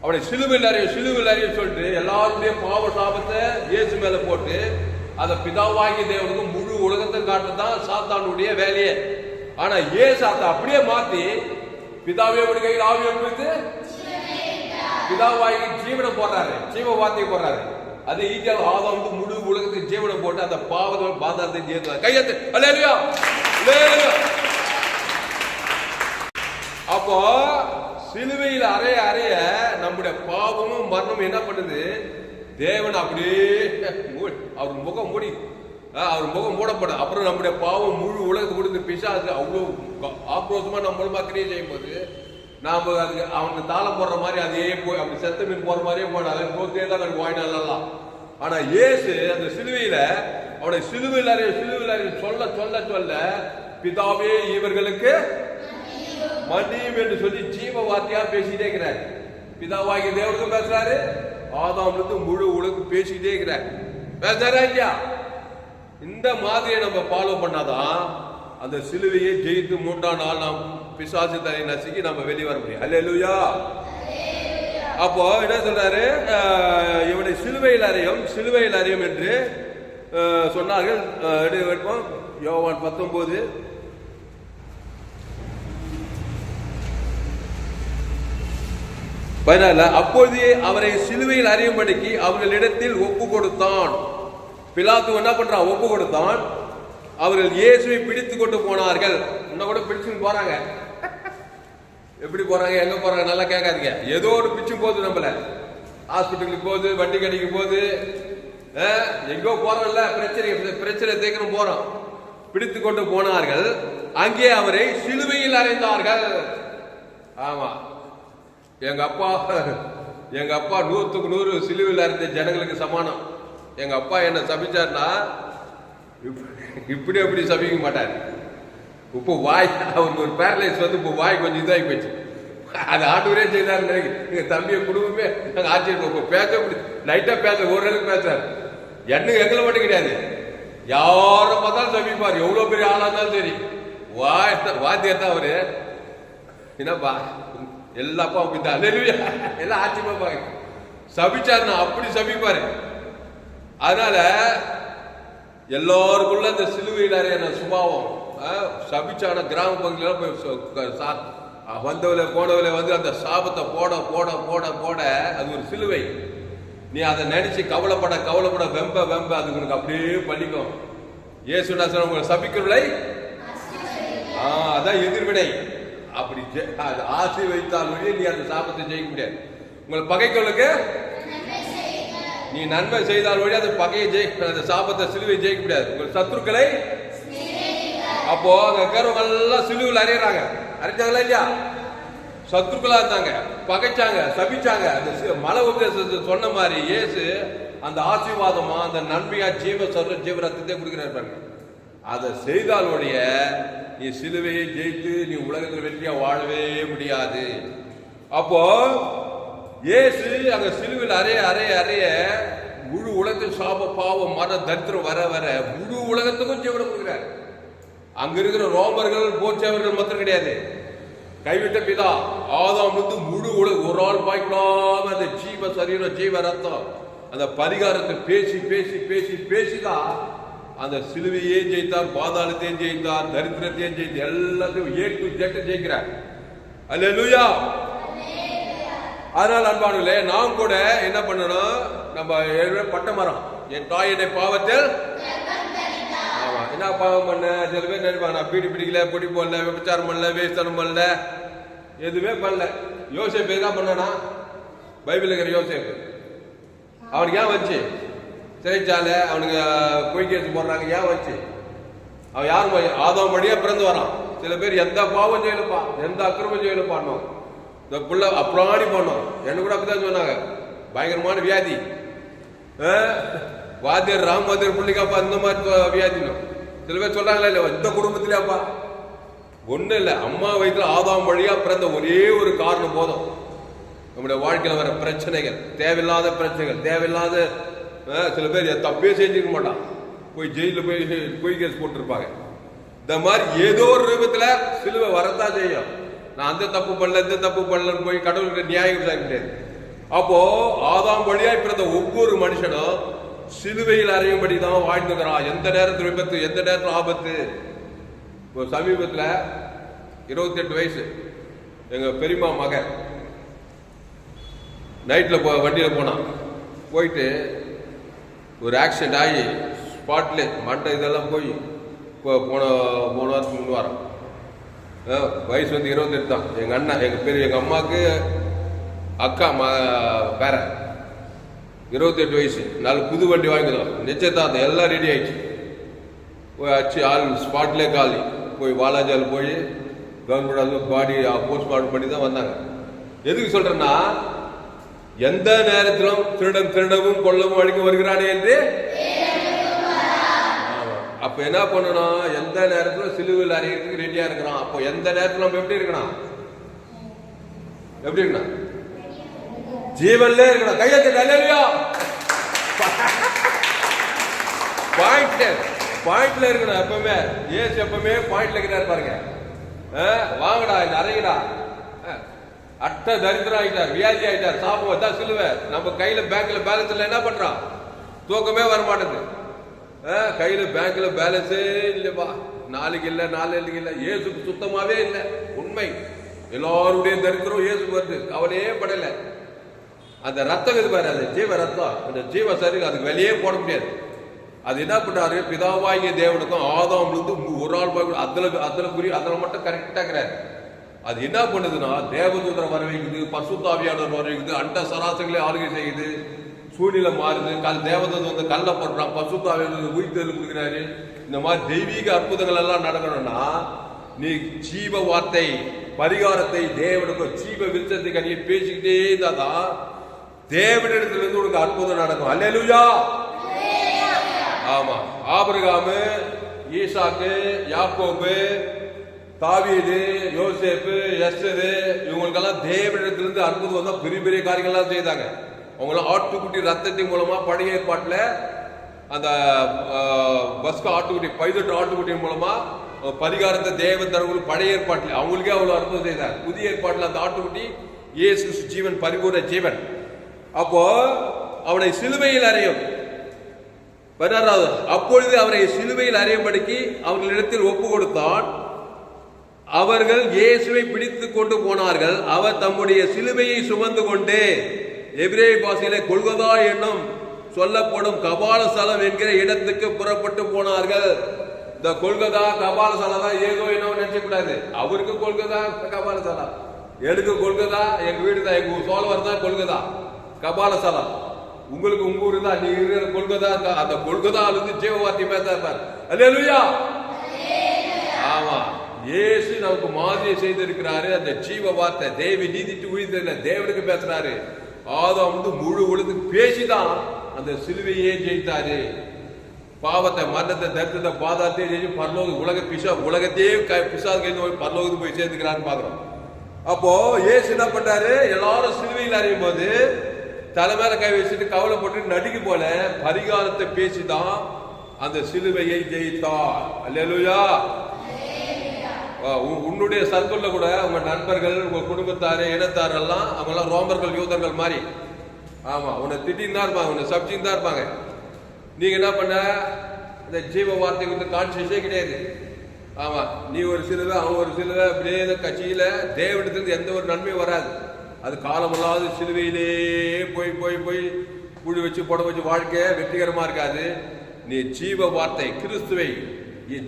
அவனை சிலுவையில் அறிய சொல்லிட்டு எல்லாருடைய பாவ சாபத்தை இயேசு மேல போட்டு அதை பிதாவாகி தேவனுக்கு முழு உலகத்தை காட்டுதான் சாத்தானுடைய வேலையே. ஆனா இயேசு அதை அப்படியே மாத்தி பிதாவே கையில் ஆவியை கொடுத்து பிதாவாகி ஜீவனை போடுறாரு, ஜீவ வார்த்தையை போடுறாரு. அது ஈட்டியால் ஆதாம் முழு உலகத்துக்கு ஜீவனை போட்டு அந்த பாவத்தை பாதாளத்தை ஜெயித்தார். கையெழுத்து அல்லேலூயா. அப்போ சிலுவையில் அறைய அறைய நம்முடைய பாவமும் மரணமும் என்ன பண்ணுது? தேவன் அப்படியே அவர் முகம் மூடி, அவர் முகம் மூடப்படும். அப்புறம் நம்முடைய பாவம் முழு உலகத்துக்கு கொடுத்து பிசாசு அவ்வளவு ஆக்ரோஷமா நம்ம மூலமா கிரியை செய்யும் போது நாம அதுக்கு அவனுக்கு தாளம் போடுற மாதிரி அதே போய் அப்படி செத்த மீன் போற மாதிரியே போனாலும் போத்தே தான் எனக்கு வாங்கினாலாம். ஆனா இயேசு அந்த சிலுவையில அவனை சிலுவையில் சொல்ல சொல்ல சொல்ல பிதாவே இவர்களுக்கு மன்னியும் என்று சொல்லி ஜீவ வார்த்தையா பேசிட்டே இருக்கிறார். பிதாவாகிய தேவனுக்கும் பேசுறாரு, ஆதாம்ல முழு உலகம் பேசிட்டே இருக்கிறார். பேசுறாரா இல்லையா? இந்த மாதிரியை நம்ம ஃபாலோ பண்ணாதான் அந்த சிலுவையை ஜெயித்து 3ஆம் நாள் நாம் பிசாசு தலை நசுக்கி நம்ம வெளியே வர முடியும். அல்லேலூயா. அப்போ என்ன சொல்றாரு? இவனை சிலுவையில் அறையும் என்று சொன்னார்கள். யோவான் 19:14. அப்போதே அவரை சிலுவையில் அறையும்படிக்கு அவர்களிடத்தில் ஒப்பு கொடுத்தான். பிலாத்து என்ன பண்றான்? ஒப்பு கொடுத்தான். அவர்கள் இயேசுவை பிடித்து கொண்டு போனார்கள். இன்னும் கூட பிடிச்சுன்னு போறாங்க. எப்படி போறாங்க, எங்க போறாங்க நல்லா கேட்காதீங்க. ஏதோ ஒரு பிச்சு போகுது, நம்மள ஹாஸ்பிட்டலுக்கு போகுது, வண்டி கடைக்கு போகுது, எங்கோ போறோம்ல, பிரச்சனை தேக்கணும் போறோம். பிடித்து கொண்டு போனார்கள். அங்கே அவரை சிலுவையில் அறைந்தார்கள். ஆமா, எங்க அப்பா 100க்கு 100 சிலுவையில் அறைந்த ஜனங்களுக்கு சமானம். எங்க அப்பா என்ன சபிச்சார்னா இப்படி அப்படி சபிக்க மாட்டார். இப்போ வாய் அவருக்கு ஒரு பேரலைஸ் வந்து இப்போ வாய் கொஞ்சம் இதாகி போச்சு. அது ஆண்டவரே செய்தார். எங்க தம்பிய குடும்பமே நாங்கள் ஆச்சரியம். பேச லைட்டா பேச ஓரளவுக்கு பேசுறாரு. எங்களை மட்டும் கிடையாது, யாரை பார்த்தாலும் சபிப்பார். எவ்வளவு பெரிய ஆளா இருந்தாலும் சரி, வாத்தியார் தான் அவரு. என்னப்பா எல்லாப்பா அப்படித்தான் எல்லாம் ஆச்சரியமா பாக்க சபிச்சாருன்னா அப்படி சபிப்பாரு. அதனால எல்லாருக்குள்ள அந்த சிலுவையில் அறையான சுபாவம் சபிச்சான கிராம பகுதியில போய் வந்தவள போனவள வந்து அந்த சாபத்தை போட போட போட போட அது ஒரு சிலுவை. நீ அதை நினைச்சு கவலைப்பட வெம்ப அது உனக்கு அப்படியே பழிக்கும். இயேசுனா உங்களை சபிக்கிறவளை அதான் எதிர்வினை. அப்படி ஆசை வைத்தால் நீ அந்த சாபத்தை ஜெயிக்க முடியாது. உங்களை பகைகளுக்கு நீ நன்மை செய்தால் வழி அந்த பகையை ஜெயிக்க, அந்த சாபத்தை சிலுவை ஜெயிக்க முடியாது. உங்கள் சத்துருக்களை அப்போ அங்க இருக்கிறவங்க எல்லாம் சிலுவையில் அறியறாங்க. அறிஞ்சாங்களா இல்லையா? சத்துருக்களா இருந்தாங்க, பகைச்சாங்க, சபிச்சாங்க. அந்த மலை உபதேசத்தை சொன்ன மாதிரி இயேசு அந்த ஆசீர்வாதமா அந்த நன்மையா ஜீவ ரத்தத்தை கொடுக்கிறாரு. அதை செய்தாலுடைய நீ சிலுவையை ஜெயித்து நீ உலகத்தில் வெற்றியா வாழவே முடியாது. அப்போ இயேசு அங்க சிலுவையில் அறைய முழு உலகத்தில் சாப பாவம் மர தரித்திரம் வர வர முழு உலகத்துக்கும் ஜீவனை கொடுக்கிறார். அங்க இருக்கிற ரோமர்கள் போச்சவர்கள் மாத்திரம் கிடையாது, கைவிட்ட பிதா ஆதாம் முழு உலகம் ஒரு ஆள் பாய்க்காம அந்த ஜீவ சரீரம் ஜீவ ரத்தம் அந்த பரிகாரத்தை பேசி பேசி பேசி பேசிதான் அந்த சிலுவையே ஜெயித்தார், பாதாளத்தையும் ஜெயித்தார், தரித்திரத்தையும் ஜெயித்தார், எல்லாத்தையும் A to Z ஜெயிக்கிறார். அல்லேலூயா. அதனால் அன்பானுங்களே, நாம் கூட என்ன பண்ணணும்? நம்ம பட்ட மரம் என் தாயுடைய பாவத்தில் என்ன பாவம் பண்ண சில பேர் நினைப்பாங்க, நான் பீடி பிடிக்கல, பொடி போடல, விபச்சாரம் பண்ணல, வேஸ்தனம் பண்ணல, எதுவுமே பண்ணல. யோசேப்பு என்ன பண்ணனா? பைபிள் இருக்கிற யோசேப்பு அவனுக்கு ஏன் வச்சு சிறைச்சாலை அவனுக்கு பொய் கேஸ் போடுறாங்க, ஏன் வச்சு? அவன் யாரும் ஆதாம் வழியா பிறந்து வரான். சில பேர் எந்த பாவம் செய்யலப்பா, எந்த அக்கிரமம் செய்யலப்பானோம், இந்த புள்ள அப்புறாடி பண்ணோம். என்ன கூட அப்படிதான் சொன்னாங்க, பயங்கரமான வியாதி. வாத்தியர் ராமவாத்தியர் பிள்ளைக்காப்பா இந்த மாதிரி வியாதினோம். சில பேர் சொல்றாங்களா இல்ல, இந்த குடும்பத்திலேப்பா ஒண்ணு இல்ல, அம்மா வயிற்றுல ஆதாம் வழியா பிறந்த ஒரே ஒரு காரணம் போதும். நம்முடைய வாழ்க்கையில வர பிரச்சனைகள், தேவையில்லாத பிரச்சனைகள், தேவையில்லாத சில பேர் தப்பே செஞ்சிருக்க மாட்டான், போய் ஜெயில போய் பொய் கேஸ் போட்டிருப்பாங்க. இந்த மாதிரி ஏதோ ஒரு ரூபத்துல சிலுவை வரத்தான் செய்யும். நான் அந்த தப்பு பண்ணல, இந்த தப்பு பண்ணலன்னு போய் கடவுளுக்கு நியாயம் விசாரிக்க முடியாது. அப்போ ஆதாம் வழியாய் பிறந்த ஒவ்வொரு மனுஷனும் சிலுவையில் அறையும்படி தான் வாழ்ந்துக்கிறான். எந்த நேரத்தில் விபத்து, எந்த நேரத்தில் ஆபத்து. இப்போ சமீபத்தில் 28 வயசு எங்கள் பெரியம்மா மகன் நைட்டில் வண்டியில் போனான். போயிட்டு ஒரு ஆக்சிடென்ட் ஆகி ஸ்பாட்லே மண்டை இதெல்லாம் போய் போன வாரத்துக்கு முன் வாரம். வயசு 28 தான். எங்கள் அண்ணன் எங்கள் அம்மாவுக்கு அக்கா பேர 28 வயசு. 4 புது வண்டி வாங்கிதான். நிச்சயதார்த்தம் எல்லாம் ரெடி ஆயிடுச்சு. போய் ஆச்சு, ஆள் ஸ்பாட்லேயே காலி. போய் வாலாஜால் போய் கவர்மெண்ட் பாடி போஸ்ட்மார்ட்டம் பண்ணி தான் வந்தாங்க. எதுக்கு சொல்றேன்னா, எந்த நேரத்திலும் திருடவும் கொல்லவும் அழிக்க வருகிறானே என்று. அப்ப என்ன பண்ணணும், எந்த நேரத்திலும் சிலுவையில் அறையிறதுக்கு ரெடியா இருக்கிறான். அப்போ எந்த நேரத்தில் நம்ம எப்படி இருக்கணும், எப்படி இருக்கணும், ஜீவன்ல இருக்கணும். கையெழுத்து பாயிண்ட்ல இருக்கணும். எப்பவுமே ஏசு எப்பவுமே பாயிண்ட்ல இருக்கிறாரு பாருங்க. வாங்கடா நிறையடா. அட்ட தரித்திரம் ஆயிட்டார், வியாதி ஆயிட்டார், சாப்பிடுவோம் தான் சிலுவை. நம்ம கையில பேங்க்ல பேலன்ஸ் இல்லை, என்ன பண்றான், தூக்கமே வர மாட்டேங்குது. கையில பேங்க்ல பேலன்ஸே இல்லப்பா, நாளைக்கு இல்லை நாளைக்கு இல்லை. ஏசுக்கு சுத்தமாவே இல்லை. உண்மை, எல்லாருடைய தரித்திரம் ஏசுக்கு வருது, கவலையே படல. அந்த ரத்தம் இது பாரு, அது ஜீவ ரத்தம், அந்த ஜீவ சரி, அதுக்கு வெளியே போட முடியாது. அது என்ன பண்றாரு, பிதாவாகிய தேவனுக்கும் ஆதாம்ல ஒரு ஆள் அதுல மட்டும் கரெக்டா இருக்கிறாரு. அது என்ன பண்ணுதுன்னா, தேவதூதரை வர வைக்குது, பசுத்த ஆவியானவர் வர வைக்குது, அண்ட சராசரிகளே ஆளுகை செய்யுது, சூழ்நிலை மாறுது. தேவதூதர் வந்து கல்ல போடுறான், பசுத்த ஆவியானவர் உயிர்த்தெழுந்து கொடுக்கிறாரு. இந்த மாதிரி தெய்வீக அற்புதங்கள் எல்லாம் நடக்கணும்னா, நீ ஜீவ வார்த்தை பரிகாரத்தை தேவனுக்கு ஜீவ விருட்சத்தை கனியை பேசிக்கிட்டே இருந்தாதான் தேவனிடத்திலிருந்து உனக்கு அற்புதம் நடக்கும். அல்லேலூயா. ஆமா, ஆபிரகாமு, ஈசாக்கு, யாக்கோபு, தாவீது, யோசேப்பு, எஸ்தரு, இவங்களுக்கெல்லாம் தேவனிடத்திலிருந்து அற்புதம் வந்தா பெரிய பெரிய காரியங்கள்லாம் செய்தாங்க. அவங்களாம் ஆட்டுக்குட்டி ரத்தத்தின் மூலமா பழைய ஏற்பாட்டில் அந்த பஸ்கு ஆட்டுக்குட்டி, பைதட்டு ஆட்டுக்குட்டியின் மூலமா பரிகாரத்தை தேவன் தரவங்களுக்கு பழைய ஏற்பாட்டில் அவங்களுக்கே அவ்வளவு அற்புதம் செய்தாங்க. புதிய ஏற்பாட்டில் அந்த ஆட்டுக்குட்டி இயேசு ஜீவன், பரிபூர்ண ஜீவன். அப்போ அவனை சிலுவையில் அறையும் 16வது, அப்பொழுது அவரை சிலுவையில் அறையும்படிக்கு அவர்களிடத்தில் ஒப்பு கொடுத்தான். அவர்கள் இயேசுவை பிடித்துக் கொண்டு போனார்கள். அவர் தம்முடைய சிலுவையை சுமந்து கொண்டு எபிரேய பாஷையிலே கொல்கதா என்னும் சொல்லப்படும் கபாலஸ்தலம் என்கிற இடத்துக்கு புறப்பட்டு போனார்கள். இந்த கொல்கதா கபாலஸ்தலம் தான் ஏதோ என்ன நினைச்சக்கூடாது. அவருக்கு கொல்கதா கபாலஸ்தலம், எனக்கு கொல்கதா எங்க வீடு தான், எங்க சோழவர் தான் கொல்கதா கபாலஸ்தலம். உங்களுக்கு உங்க ஊரு தான், நீங்க இருக்கிற கொல்கதா. அந்த கொல்கதா ஜீவ வார்த்தை பேச இருப்பார். அல்லேலூயா. ஆமா, இயேசு நமக்கு மாதிரி செய்திருக்கிறாரு. அந்த ஜீவ வார்த்தை தேவி நீதிட்டு உயிர்த்தல தேவனுக்கு பேசுறாரு. ஆதாம் முழு உலகத்துக்கு பேசிதான் அந்த சிலுவையே ஜெயித்தாரு. பாவத்தை, மரணத்தை, தரித்திரத்தை, பாதாத்தையே ஜெயிச்சு பரலோக உலகத்தையே பரலோகத்துக்கு போய் சேர்ந்துக்கிறான்னு பாக்குறோம். அப்போ இயேசு என்ன பண்றாரு, எல்லாரும் சிலுவையில் அறியும் போது தலைமையில கை வச்சுட்டு கவலைப்பட்டு நடிக்கு போல பரிகாரத்தை பேசிதான் அந்த சிலுவையை ஜெயித்தார். அல்லேலூயா. உன்னுடைய சர்க்கிள்ல கூட உங்க நண்பர்கள், உங்க குடும்பத்தாரு, இனத்தாரெல்லாம் அவங்கெல்லாம் ரோமர்கள், யூதர்கள் மாதிரி. ஆமா, உன்னை திட்டின்னு தான் இருப்பாங்க, உன்னை சப்ஜின்னு தான் இருப்பாங்க. நீங்க என்ன பண்ண, இந்த ஜீவ வார்த்தை வந்து கான்சியஸே கிடையாது. ஆமா, நீ ஒரு சிலுவை, அவன் ஒரு சிலுவை, அப்படியே கட்சியில தேவனிடத்திலிருந்து எந்த ஒரு நன்மையும் வராது. அது காலமல்லாத சிலுவையிலே போய் போய் போய் குழி வச்சு புட வச்சு வாழ்க்கை வெற்றிகரமா இருக்காது. நீ ஜீவ வார்த்தை கிறிஸ்துவை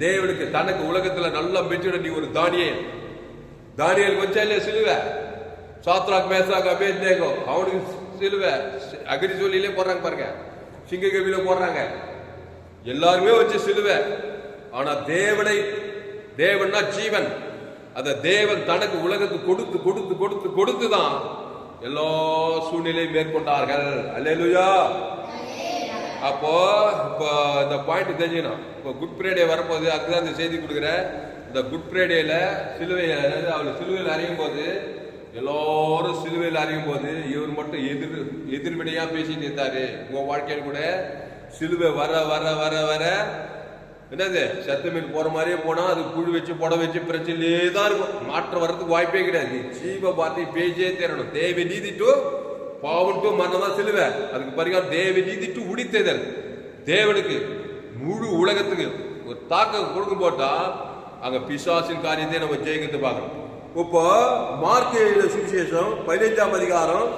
தேவனுக்கு தனக்கு உலகத்துல நல்லா பெற்றுட. நீ ஒரு தானியலுக்கு வச்சா இல்லையா சிலுவை, சாத்ராக், மேசாக், அபேத்நேகோ அவனுக்கு சிலுவை அக்னி சூழலிலே போடுறாங்க பாருங்க, சிங்க கவியில போடுறாங்க, எல்லாருமே வச்சு சிலுவை. ஆனா தேவன்னா ஜீவன். அத தேவன் தனக்கு உலகத்துக்கு கொடுத்து கொடுத்து கொடுத்து கொடுத்துதான் எல்லா சூழ்நிலையும் மேற்கொண்டார்கள். அல்லேலூயா. அப்போ இப்போ இந்த பாயிண்ட் தெரிஞ்சுக்கணும். இப்போ குட் ஃப்ரைடே வரப்போகுது, அதுதான் இந்த செய்தி கொடுக்குறேன். இந்த குட் ஃப்ரைடேல அவர் சிலுவையில் அறியும் போது, எல்லாரும் சிலுவையில் அறியும் போது இவர் மட்டும் எதிர்வினையா பேசிட்டு இருந்தாரு. உங்க வாழ்க்கையில் கூட சிலுவை வர வர வர வர என்னது சத்தமீன் போற மாதிரியே போனா அது குழி வச்சு புட வச்சு பிரச்சனையே தான் இருக்கும். மாற்றம் வர்றதுக்கு வாய்ப்பே கிடையாது. ஜீவ வார்த்தை பேச்சே தேரணும். தேவ நீதி டு பாவம் டு மரணம் தான் சிலுவை. அதுக்கு பரிகாரம் தேவ நீதி டு உடித்தேதல். தேவனுக்கு முழு உலகத்துக்கு ஒரு தாக்கம் கொடுக்க போட்டா அங்க பிசாசின் காரியத்தை நம்ம ஜெயிக்கிறது பார்க்கணும். இப்போ மார்க் சுவிசேஷம் 15ஆம் அதிகாரம்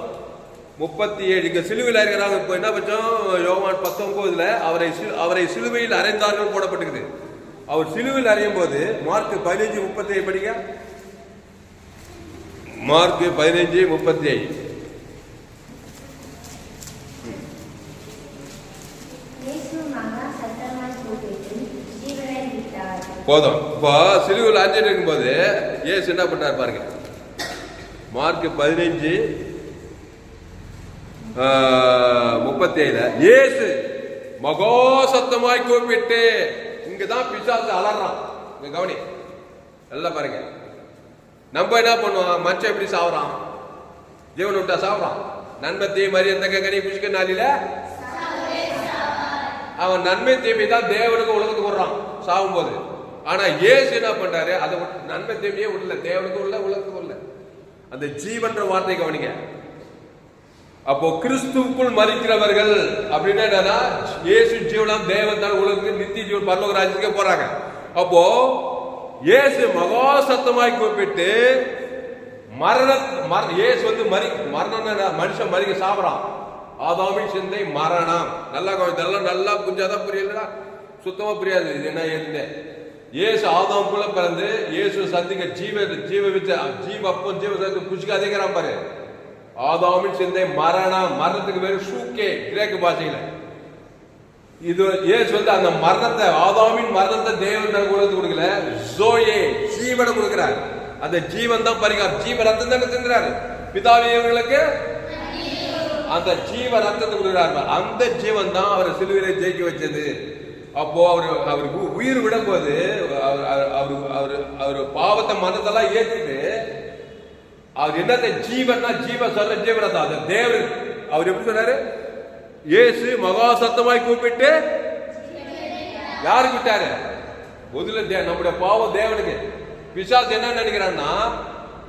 37 இங்க சிலுவையில் இருக்கிறாங்க. இப்போ என்ன பட்சம் யோவான் 19 அவரை சிலுவையில் அறைந்தார்கள் போடப்பட்டிருக்குது. அவர் சிலுவையில் அறையும் போது மார்க் 15:37 படிங்க. மார்க் 15:37. போதும். இப்போ சிலுவையில் அறைஞ்சிட்டு இருக்கும்போது இயேசு என்ன பண்ணார் பாருங்க. மார்க் 15:37 இயேசு மகா சத்தமாய் கூப்பிட்டு, இங்கதான் பிசாசு அலறான். இங்க கவனி, நல்லா பாருங்க. நம்ம என்ன பண்ணுவோம்? மனுஷன் எப்படி சாவுறான்? ஜீவன் விட்டா சாவுறான். நன்மை தீமை எந்த கனி புஷ்க நாளில அவன் நன்மை தீமை தான் தேவனுக்கு உலகத்துக்கு விடுறான் சாவும் போது. ஆனா இயேசு என்ன பண்றாரு? அதை நன்மை தீமையே விடல, தேவனுக்கு உள்ள உலகத்துக்கு உள்ள அந்த ஜீவன்ற வார்த்தை கவனிங்க. அப்போ கிறிஸ்துவுக்குள் மரிக்கிறவர்கள் அப்படின்னா என்னன்னா, இயேசு ஜீவனம் தேவன் தான் உலகத்துக்கு நித்திய ஜீவன் பரலோக ராஜ்யத்துக்கே போறாங்க. அப்போ இயேசு மகா சத்தமாய் கூப்பிட்டு இயேசு வந்து மரணம், மனுஷன் மறிக்க சாப்பிடான். ஆதாமின் சிந்தை மரணம். நல்லா நல்லா புரிஞ்சாதான் புரியலடா, சுத்தமா புரியாது. இது என்ன ஏற்று இயேசு ஆதாமுக்குள்ள பிறந்து இயேசு சந்திக்க ஜீவ வித்த ஜீவ அப்போ ஜீவ சந்தி புஷ்க அதிகரம் பாரு. ஆதாமின் சிந்தை மரணம். மரணத்துக்கு பேரு ஷூக்கே கிரேக்கு பாஷையில. இது இயேசு வந்து அந்த மரணத்தை, ஆதாமின் மரணத்தை தேவன் உலகத்துக்கு கொடுக்கல, ஜோயே ஜீவனை கொடுக்கிறார். அந்த ஜீவன் தான் பரிகாரம். ஜீவ ரத்தம் தானே தின்றாரு பிதாவியவர்களுக்கு. அந்த ஜீவ ரத்தத்தை கொடுக்கிறார். அந்த ஜீவன் தான் அவரை சிலுவையில ஜெயிக்க வச்சது. அப்போ அவருக்கு உயிர் விடும் போது அவர் பாவத்தை மனதெல்லாம் ஏற்றிட்டு அவர் என்னத்தை ஜீவன்னா ஜீவ சொல்ல ஜீவனதான் அந்த தேவன். அவர் எப்படி சொன்னாரு? இயேசு மகா சத்தமாய் கூப்பிட்டு யாருக்கு விட்டாரு? முதல்ல நம்முடைய பாவம் தேவனுக்கு. பிசாசு என்ன நினைக்கிறான்னா,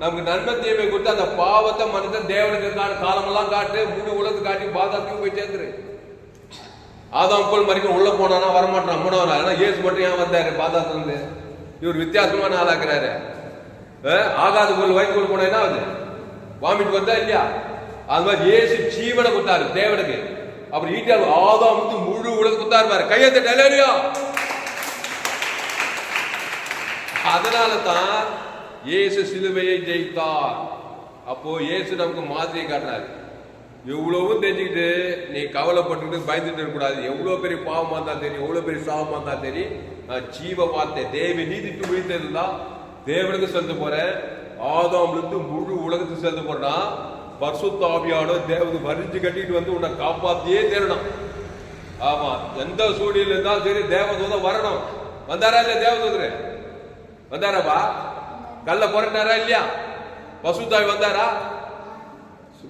நமக்கு நன்மை தீமை கொடுத்து அந்த பாவத்தை மனதை தேவனுக்கு காலமெல்லாம் காட்டு, முழு உலகத்து காட்டி பாதாத்தையும் போய் சேர்ந்துரு. ஆதாம் போல் மறிக்க உள்ள போனானா வரமாட்டான், மூணவனா. ஆனா இயேசு மட்டும் ஏன் வந்தாரு பாதாத்துல இருந்து? இவர் வித்தியாசமான ஆளாக்குறாரு. ஆகாத பொருள் வயிற்றுக்குள்ள போனா என்ன ஆகுது? வாமிட் வந்தா இல்லையா? அது மாதிரி இயேசு ஜீவனை கொடுத்தாரு தேவனுக்கு. அப்புறம் ஈட்டியால் ஆதாம் வந்து முழு உலகம் கொடுத்தாரு. கையெழுத்து டெலிவரியா. அதனால தான் இயேசு சிலுவையை ஜெயித்தார். அப்போ இயேசு நமக்கு மாதிரியை காட்டினார். எவ்வளவும் தெரிஞ்சுக்கிட்டு நீ கவலைப்பட்டுக்கிட்டு பயந்துட்டு இருக்கக்கூடாது. எவ்வளவு பெரிய பாவமா இருந்தா தெரியும், எவ்வளவு பெரிய சாபமா இருந்தா தெரியும், நான் ஜீவ வார்த்தை தேவ நீதிக்கு உயிர்த்தா தேவனுக்கு செலுத்த போறேன். ஆதாம்ல இருந்து முழு உலகத்துக்கு செலுத்த போறேன்னா பரிசுத்த ஆவியோட தேவனுக்கு வரிஞ்சு கட்டிட்டு வந்து உன்னை காப்பாத்தியே தேரணும். ஆமா, எந்த சூழ்நிலை இருந்தாலும் சரி தேவதூதன் வரணும். வந்தாரா இல்லையா? தேவதூதர் வந்தாராப்பா? கல்ல புரட்டாரா இல்லையா? பசுத்தாவி வந்தாரா?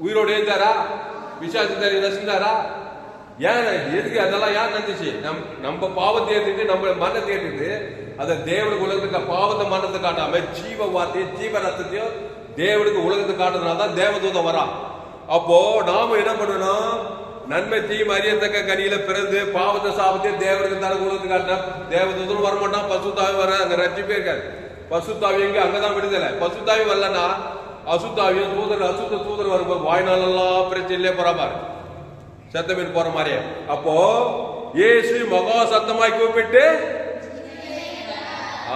உயிரோடு எழுந்தாரா? விசாரித்தாரி ரசிந்தாரா? ஏன் எதுக்கு அதெல்லாம் ஏன் நடந்துச்சு? நம்ம பாவத்தை ஏற்றிட்டு நம்ம மரணத்தை ஏற்றிட்டு அதை தேவனுக்கு உலகத்துக்கு பாவத்தை மரணத்தை காட்டாம ஜீவ வார்த்தையும் ஜீவ ரத்தத்தையும் தேவனுக்கு உலகத்தை காட்டுறதுனாலதான் தேவதூதம் வரான். அப்போ நாம என்ன பண்ணணும்? நன்மை தீமை அறியத்தக்க கனியில பிறந்து பாவத்தை சாபத்தையும் தேவனுக்கு தனக்கு உலகத்துக்கு காட்டினா தேவதூதரும் வரமாட்டான், பசுத்தாவி வர அங்க ரட்சிப்பே இருக்காது. பசுத்தாவி எங்க? அங்கதான் விடுதலை. பசுத்தாவி வரலன்னா அசுத்தாவியும் அசுத்த தூதர் வரும்போது வாய்நாளெல்லாம் பிரச்சனையிலே போறாரு, சத்தமீன் போற மாதிரியே. அப்போ இயேசு மகா சத்தமாய் கூப்பிட்டு,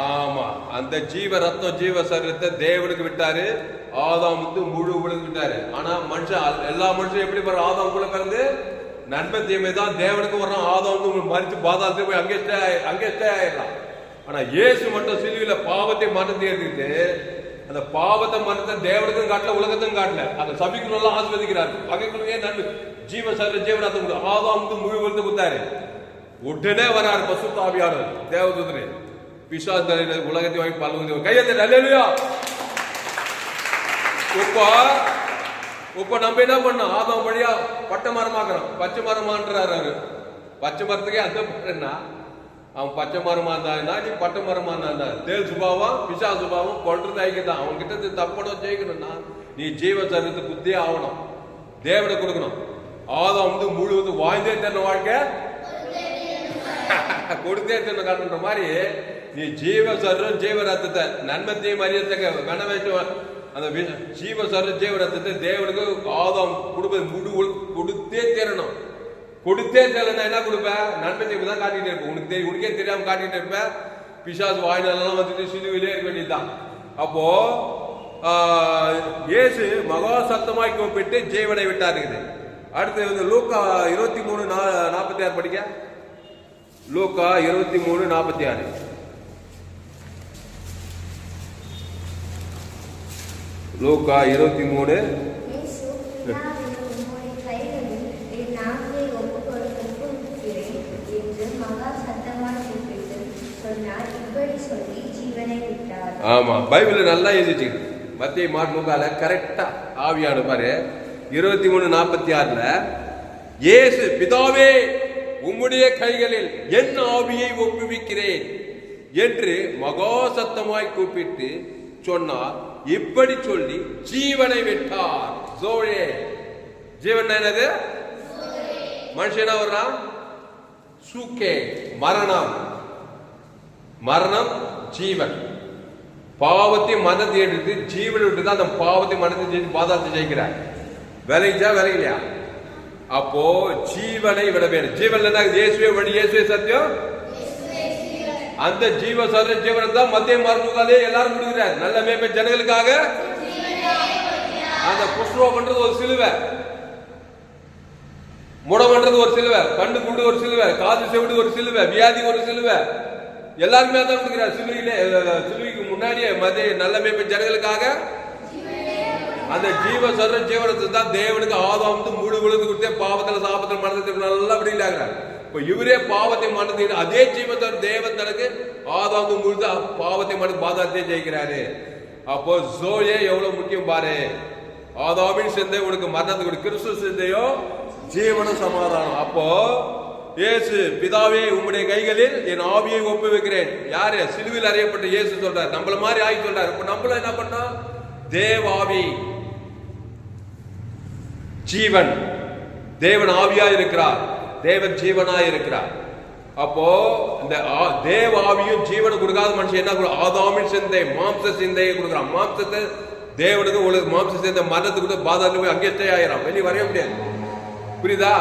ஆமா, அந்த ஜீவ ரத்தம் ஜீவ சரீரத்தை தேவனுக்கு விட்டாரு. ஆதாம் வந்து முழு உலகம் விட்டாரு. ஆனா மனுஷன், எல்லா மனுஷனும் எப்படி போற? ஆதாம் கூட பிறந்து நன்மை தீமை தான் தேவனுக்கு வர்றான். ஆதாம் வந்து மறித்து பாதாளத்துக்கு போய் அங்கே ஸ்டே ஆயிடலாம். ஆனா இயேசு மட்டும் சிலுவையில பாவத்தை மரணத்தை ஏற்றிட்டு அந்த பாவத்தை மரணத்தை தேவனுக்கும் காட்டல, உலகத்துக்கும் காட்டல. அந்த சபிக்கணும் ஆஸ்வதிக்கிறார். பகைக்குள்ளே நன்மை ஜீவ சரீர ஜீவனத்தை ஆதாம் வந்து முழு விழுந்து கொடுத்தாரு. உடனே வராரு பசுத்த ஆவியானவர் தேவதூதரே. பிசாசு உலகத்தை வாங்கி பல்லுங்க கையெழுத்து அல்லேலூயா. இப்ப நம்ம என்ன பண்ணோம்? ஆதாம் வழியா பட்டை மரமாக்குறோம். பச்சை மரமான்றாரு அவரு. பச்சை மரத்துக்கே அந்த என்ன? அவன் பச்சை மரமா இருந்தா நீ பட்டை மரமா இருந்தா தேல் சுபாவம் பிசா சுபாவம் கொள்றது ஐக்கியதான். அவன் கிட்ட தப்பணும் ஜெயிக்கணும்னா நீ ஜீவ சரீரத்தை புத்தியே ஆகணும், தேவனை கொடுக்கணும். ஆதாம் வந்து முழுவதும் வாழ்ந்தே தன்ன வாழ்க்கை கொடுத்தே தன்ன காட்டுன்ற மாதிரி நீ ஜீவ சர்வம் ஜீவ ரத்தத்தை நன்மத்தையும் அறியத்தக்க வேண வைத்து அந்த ஜீவ சர்வம் ஜீவ ரத்தத்தை தேவனுக்கு ஆதாம் கொடுப்பது முழு கொடுத்தே தீரணும். கொடுத்தே தெரியலன்னா என்ன கொடுப்ப? நன்மை தீர்ப்பு தான் காட்டிட்டு இருப்ப. உனக்கே தெரியாம காட்டிட்டு இருப்ப. பிசாசு வாயினாலாம் வந்துட்டு சிலுவையிலே இருக்க வேண்டியதுதான். அப்போ இயேசு மகா சத்தமாய் கூப்பிட்டு ஜீவனை விட்டாருக்குது. அடுத்து வந்து லூக்கா 23:46 படிக்க. லூக்கா 23:46. லூக்கா 23. ஆமா, பைபிள் நல்லா எழுதிச்சு. மத்திய மார்க் லூக்கால கரெக்டா ஆவியான பாரு. 23:46 இயேசு பிதாவே உம்முடைய கைகளில் என் ஆவியை ஒப்புவிக்கிறேன் என்று மகா சத்தமாய் கூப்பிட்டு சொன்னார். இப்படி சொல்லி ஜீவனை விட்டார். ஜோரே ஜீவன் என்னது? மனுஷனா வர்றான் சூக்கே மரணம். மரணம் ஜீவன். பாவத்தை மனத்தை எடுத்து ஜீவனை விட்டு தான் அந்த பாவத்தை மனத்தை ஜெயித்து பாதாளத்தை ஜெயிக்கிறார். விளைஞ்சா விளையிலையா? அப்போ ஜீவனை விட வேண்டும். ஜீவன் என்ன? இயேசுவே வழி, இயேசுவே சத்தியம். அந்த ஜீவ சர்வ ஜீவனை தான் மத்திய மார்க்காலே எல்லாரும் கொடுக்கிறார். நல்ல மேம்பை ஜனங்களுக்காக அந்த புஷ்பம் பண்றது ஒரு சிலுவை, முடம் பண்றது ஒரு சிலுவை, கண்ணு குண்டு ஒரு சிலுவை, காது செவிடு ஒரு சிலுவை, வியாதி ஒரு சிலுவை, எல்லாருமே தான் கொடுக்கிறார். சிலுவைக்கு முன்னாடியே மத்திய நல்ல மேம்பை ஜனங்களுக்காக அந்த ஜீவ சர்வ ஜீவனத்தை தான் தேவனுக்கு ஆதாம் முழு விழுந்து கொடுத்தே பாவத்துல சாபத்துல மனதில் நல்லா விடையிலாகிறார். இப்ப இவரே பாவத்தை மனது அதே ஜீவத்தை தேவன் தனக்கு ஆதாம் முழுது பாவத்தை மனது பாதாளத்தை ஜெயிக்கிறாரு. அப்போ ஜோயே எவ்வளவு முக்கியம் பாரு. ஆதாமின் சிந்தை உனக்கு மரணத்துக்கு, கிறிஸ்து சிந்தையோ ஜீவனும் சமாதானம். அப்போ இயேசு பிதாவே உம்முடைய கைகளில் என் ஆவியை ஒப்புவிக்கிறேன். யாரு? சிலுவையில் அறியப்பட்ட இயேசு சொல்றார். நம்மள மாதிரி ஆகி சொல்றாரு. இப்ப நம்மள என்ன பண்ணோம்? தேவாவி ஜீவன், தேவன் ஆவியா இருக்கிறார், தேவன் ஜீவனா இருக்கிறார். அப்போ இந்த தேவாவியும் ஜீவனை கொடுக்காத மனுஷன் என்ன? ஆதாமின் சிந்தை மாம்ச சிந்தையை கொடுக்குறான். மாம்சத்தை தேவனுக்கு உங்களுக்கு மாம்ச சிந்தை மரணத்துக்கு பாதாள போய் அங்கே ஸ்டே ஆயிரம், வெளியே வரைய முடியாது. புரியுதா?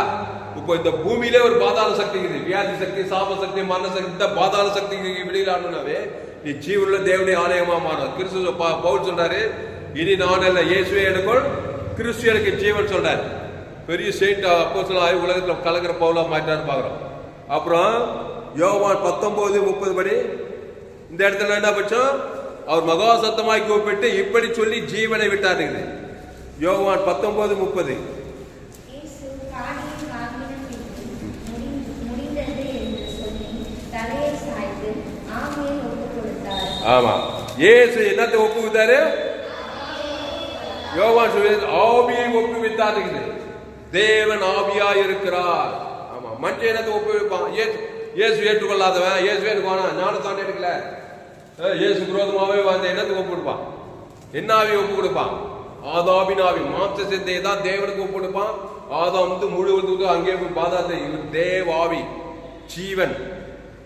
இப்போ இந்த பூமியிலே ஒரு பாதாள சக்தி இருக்குது. வியாதி சக்தி, சாப சக்தி, மரண சக்தி. இந்த பாதாள சக்தி வெளியிலானவே நீ ஜீவனுள்ள தேவனுடைய ஆலயமா மாறும். கிறிஸ்து பவுல் சொல்றாரு, இனி நான் அல்ல இயேசுவே எனக்குள், கிறிஸ்து எனக்கு ஜீவன் சொல்றாரு. பெரிய செயின்ட் அப்போஸ்தலன் உலகத்துல கலக்கிற பவுலா மாட்டான்னு பாக்குறோம். அப்புறம் யோவான் 19:30 படி இந்த இடத்துல என்ன பட்சம்? அவர் மகா சத்தமாய் கூப்பிட்டு இப்படி சொல்லி ஜீவனை விட்டாரு. யோவான் 19:30. ஆமா, இயேசு என்னத்தை ஒப்புவித்தாரு? யோவான் ஆவியை ஒப்புவித்தார். தேவன் ஆவியா இருக்கிறார். ஆமா, மற்ற என்னத்தை ஒப்புவிப்பான்? இயேசு ஏற்றுக்கொள்ளாதவன், இயேசு எனக்கு ஞானத்தானே எடுக்கல, இயேசு விரோதமாவே வந்த என்னத்தை ஒப்பு கொடுப்பான்? என்ன ஆவியை ஒப்பு கொடுப்பான்? ஆதாமின் ஆவி, மாம்ச சிந்தையை தான் தேவனுக்கு ஒப்பு கொடுப்பான். ஆதாம் முழுவதும் அங்கே பாதாளத்தை தேவ ஆவி ஜீவன்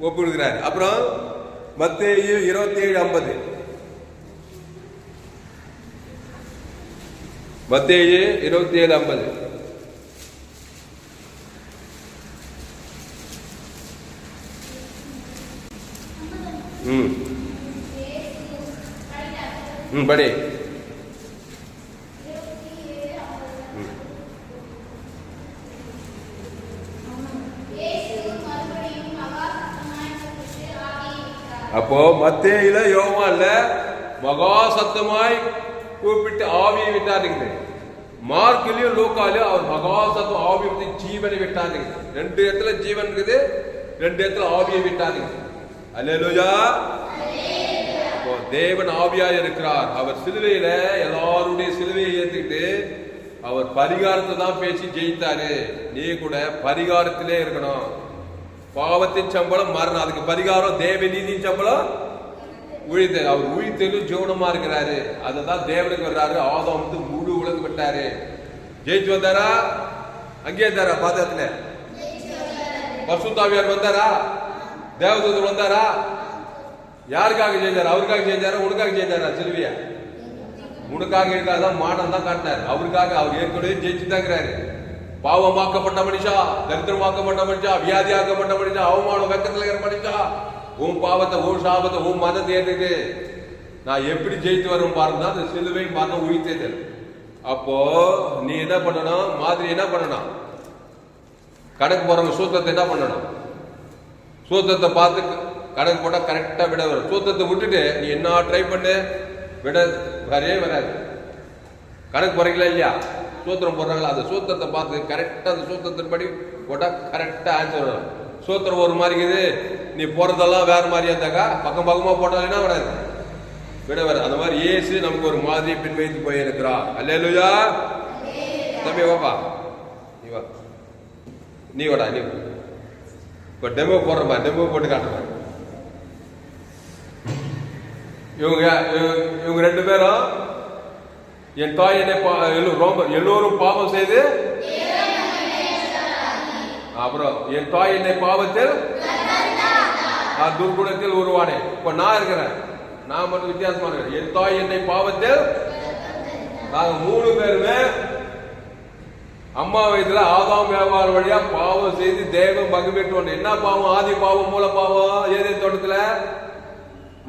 ஒப்பு கொடுக்கிறார். அப்புறம் மத்தேயு 27:50. மத்தேயு 27:50. படி. அப்போ மத்தேயில யோவான்ல மகா சத்தமாய் கூப்பிட்டு ஆவியை விட்டாருங்க. மார்க்லயும் லூக்காலயும் அவர் மகா சத்தம் ஆவி விட்டு ஜீவனை விட்டாருங்க. 2 இடத்துல ஜீவன் இருக்குது, 2 இடத்துல ஆவியை விட்டாருங்க. அல்லேலூயா. அப்போ தேவன் ஆவியா இருக்கிறார். அவர் சிலுவையில எல்லாருடைய சிலுவையை ஏத்துக்கிட்டு அவர் பரிகாரத்தை தான் பேசி ஜெயித்தாரு. நீ கூட பரிகாரத்திலே இருக்கணும். பாவத்தின் சம்பளம் மரணம், அதுக்கு பரிகாரம் தேவ நீதியின் சம்பளம் உழித்து. அவர் உழித்தலும் ஜீவனமா இருக்கிறாரு. அததான் தேவனுக்கு வர்றாரு. ஆதாம் முழு உலகம் விட்டாரு. ஜெயிச்சு வந்தாரா? அங்கே இருந்தாரா? பாதத்துல பரிசுத்த ஆவியார் வந்தாரா? தேவதூதர் வந்தாரா? யாருக்காக செஞ்சாரு? அவருக்காக செஞ்சாரா உனக்காக செஞ்சாரா? சிலுவையா உனக்காக இருக்காதான் மானம் தான் காட்டினார். அவருக்காக அவர் ஏற்கனவே ஜெயிச்சுதாங்கிறாரு. பாவமாக்கப்பட்ட மனுஷா, தரித்திரமாக்கப்பட்ட மனுஷா, வியாதியாக்கப்பட்ட மனுஷா, அவமானம் வெக்கத்துல இருக்கிற மனுஷா, உன் பாவத்தை உன் சாபத்தை உன் மதத்தை ஏற்றுட்டு நான் எப்படி ஜெயித்து வரும் பாருங்க. அந்த சிலுவை மதம் உயிர்த்தேன். அப்போ நீ என்ன பண்ணணும்? மாதிரி என்ன பண்ணணும்? கணக்கு போறவங்க சூத்திரத்தை என்ன பண்ணணும்? சூத்திரத்தை பார்த்து கணக்கு போட்டா கரெக்டா விட வரும். சூத்திரத்தை விட்டுட்டு நீ என்ன ட்ரை பண்ணு, விட வரவே வராது. கணக்கு போறீங்களா இல்லையா? சூத்திரம் போடுறாங்களா? அந்த சூத்திரத்தை பார்த்து கரெக்டா அந்த சூத்திரத்தின் படி போட்டா கரெக்டா ஆன்சர் வரும். சூத்திரம் ஒரு மாதிரி இருக்குது, நீ போறதெல்லாம் வேற மாதிரியா இருந்தாக்கா பக்கம் பக்கமா போட்டாலும் வராது, விட வராது. அந்த மாதிரி இயேசு நமக்கு ஒரு மாதிரி பின் வைத்து போயிருக்கிறார். அல்லேலூயா. தம்பி வாப்பா, நீ வா, நீ வாடா, நீ இப்ப டெமோ போடுறப்பா, டெமோ போட்டு காட்டுறேன். இவங்க ரெண்டு பேரும் என் தாய் என்னை எல்லோரும் பாவம் செய்து, அப்புறம் என் தாய் என்னை பாவத்தில் துர்குணத்தில் உருவானேன். இப்ப நான் இருக்கிறேன், நான் மட்டும் வித்தியாசமா இருக்கிறேன். என் தாய் என்னை பாவத்தில், நாங்க 3 பேருமே அம்மா வயதுல ஆதாம் வியாபார வழியா பாவம் செய்து தேவன் பகுபெற்று. என்ன பாவம்? ஆதி பாவம், மூல பாவம். ஏதேன் தோட்டத்துல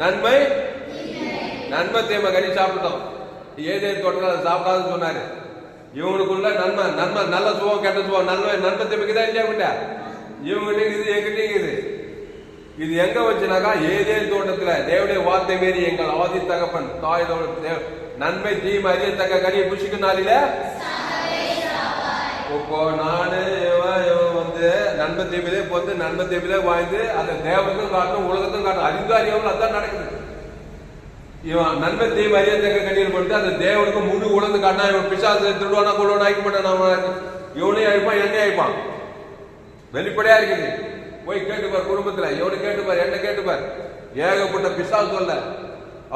நன்மை தீமை கனி சாப்பிட்டோம். ஏதேன் தோட்டத்துல அதை சாப்பிடாதுன்னு சொன்னாரு. இவங்களுக்குள்ள நன்மை நல்ல சுகம் கெட்ட சுகம் நன்மை தீமைக்கு தான் இல்லையா விட்டா? இவங்கிட்ட இருக்குது, எங்கிட்ட இருக்குது. இது எங்க வச்சுனாக்கா ஏதேன் தோட்டத்துல தேவனுடைய வார்த்தை மீறி எங்கள் ஆதி தகப்பன் தாய் நன்மை தீமை அறியத்தக்க கனியை புஷிக்கு நாளில. இப்போ நானு வந்து நன்மை தீமையிலே போட்டு நன்மை தீமையிலே வாழ்ந்து அந்த தேவனுக்கும் காட்டும் உலகத்துக்கும் காட்டும் அறிந்து அறியாமல் அதான் நடக்குது. இவன் நன்மை தீமை அறியத்தக்க கனியில் போட்டு அந்த தேவனுக்கு முழு உலகத்து காட்டினா இவன் பிசாசு திருடுவானா கொள்வானா ஆயிக்க மாட்டான். இவனையும் அழிப்பான், என்னையும் அழிப்பான். வெளிப்படையா இருக்குது. போய் கேட்டுப்பார், குடும்பத்துல எவனு கேட்டுப்பார், என்ன கேட்டுப்பார். ஏகப்பட்ட பிசாசு சொல்ல,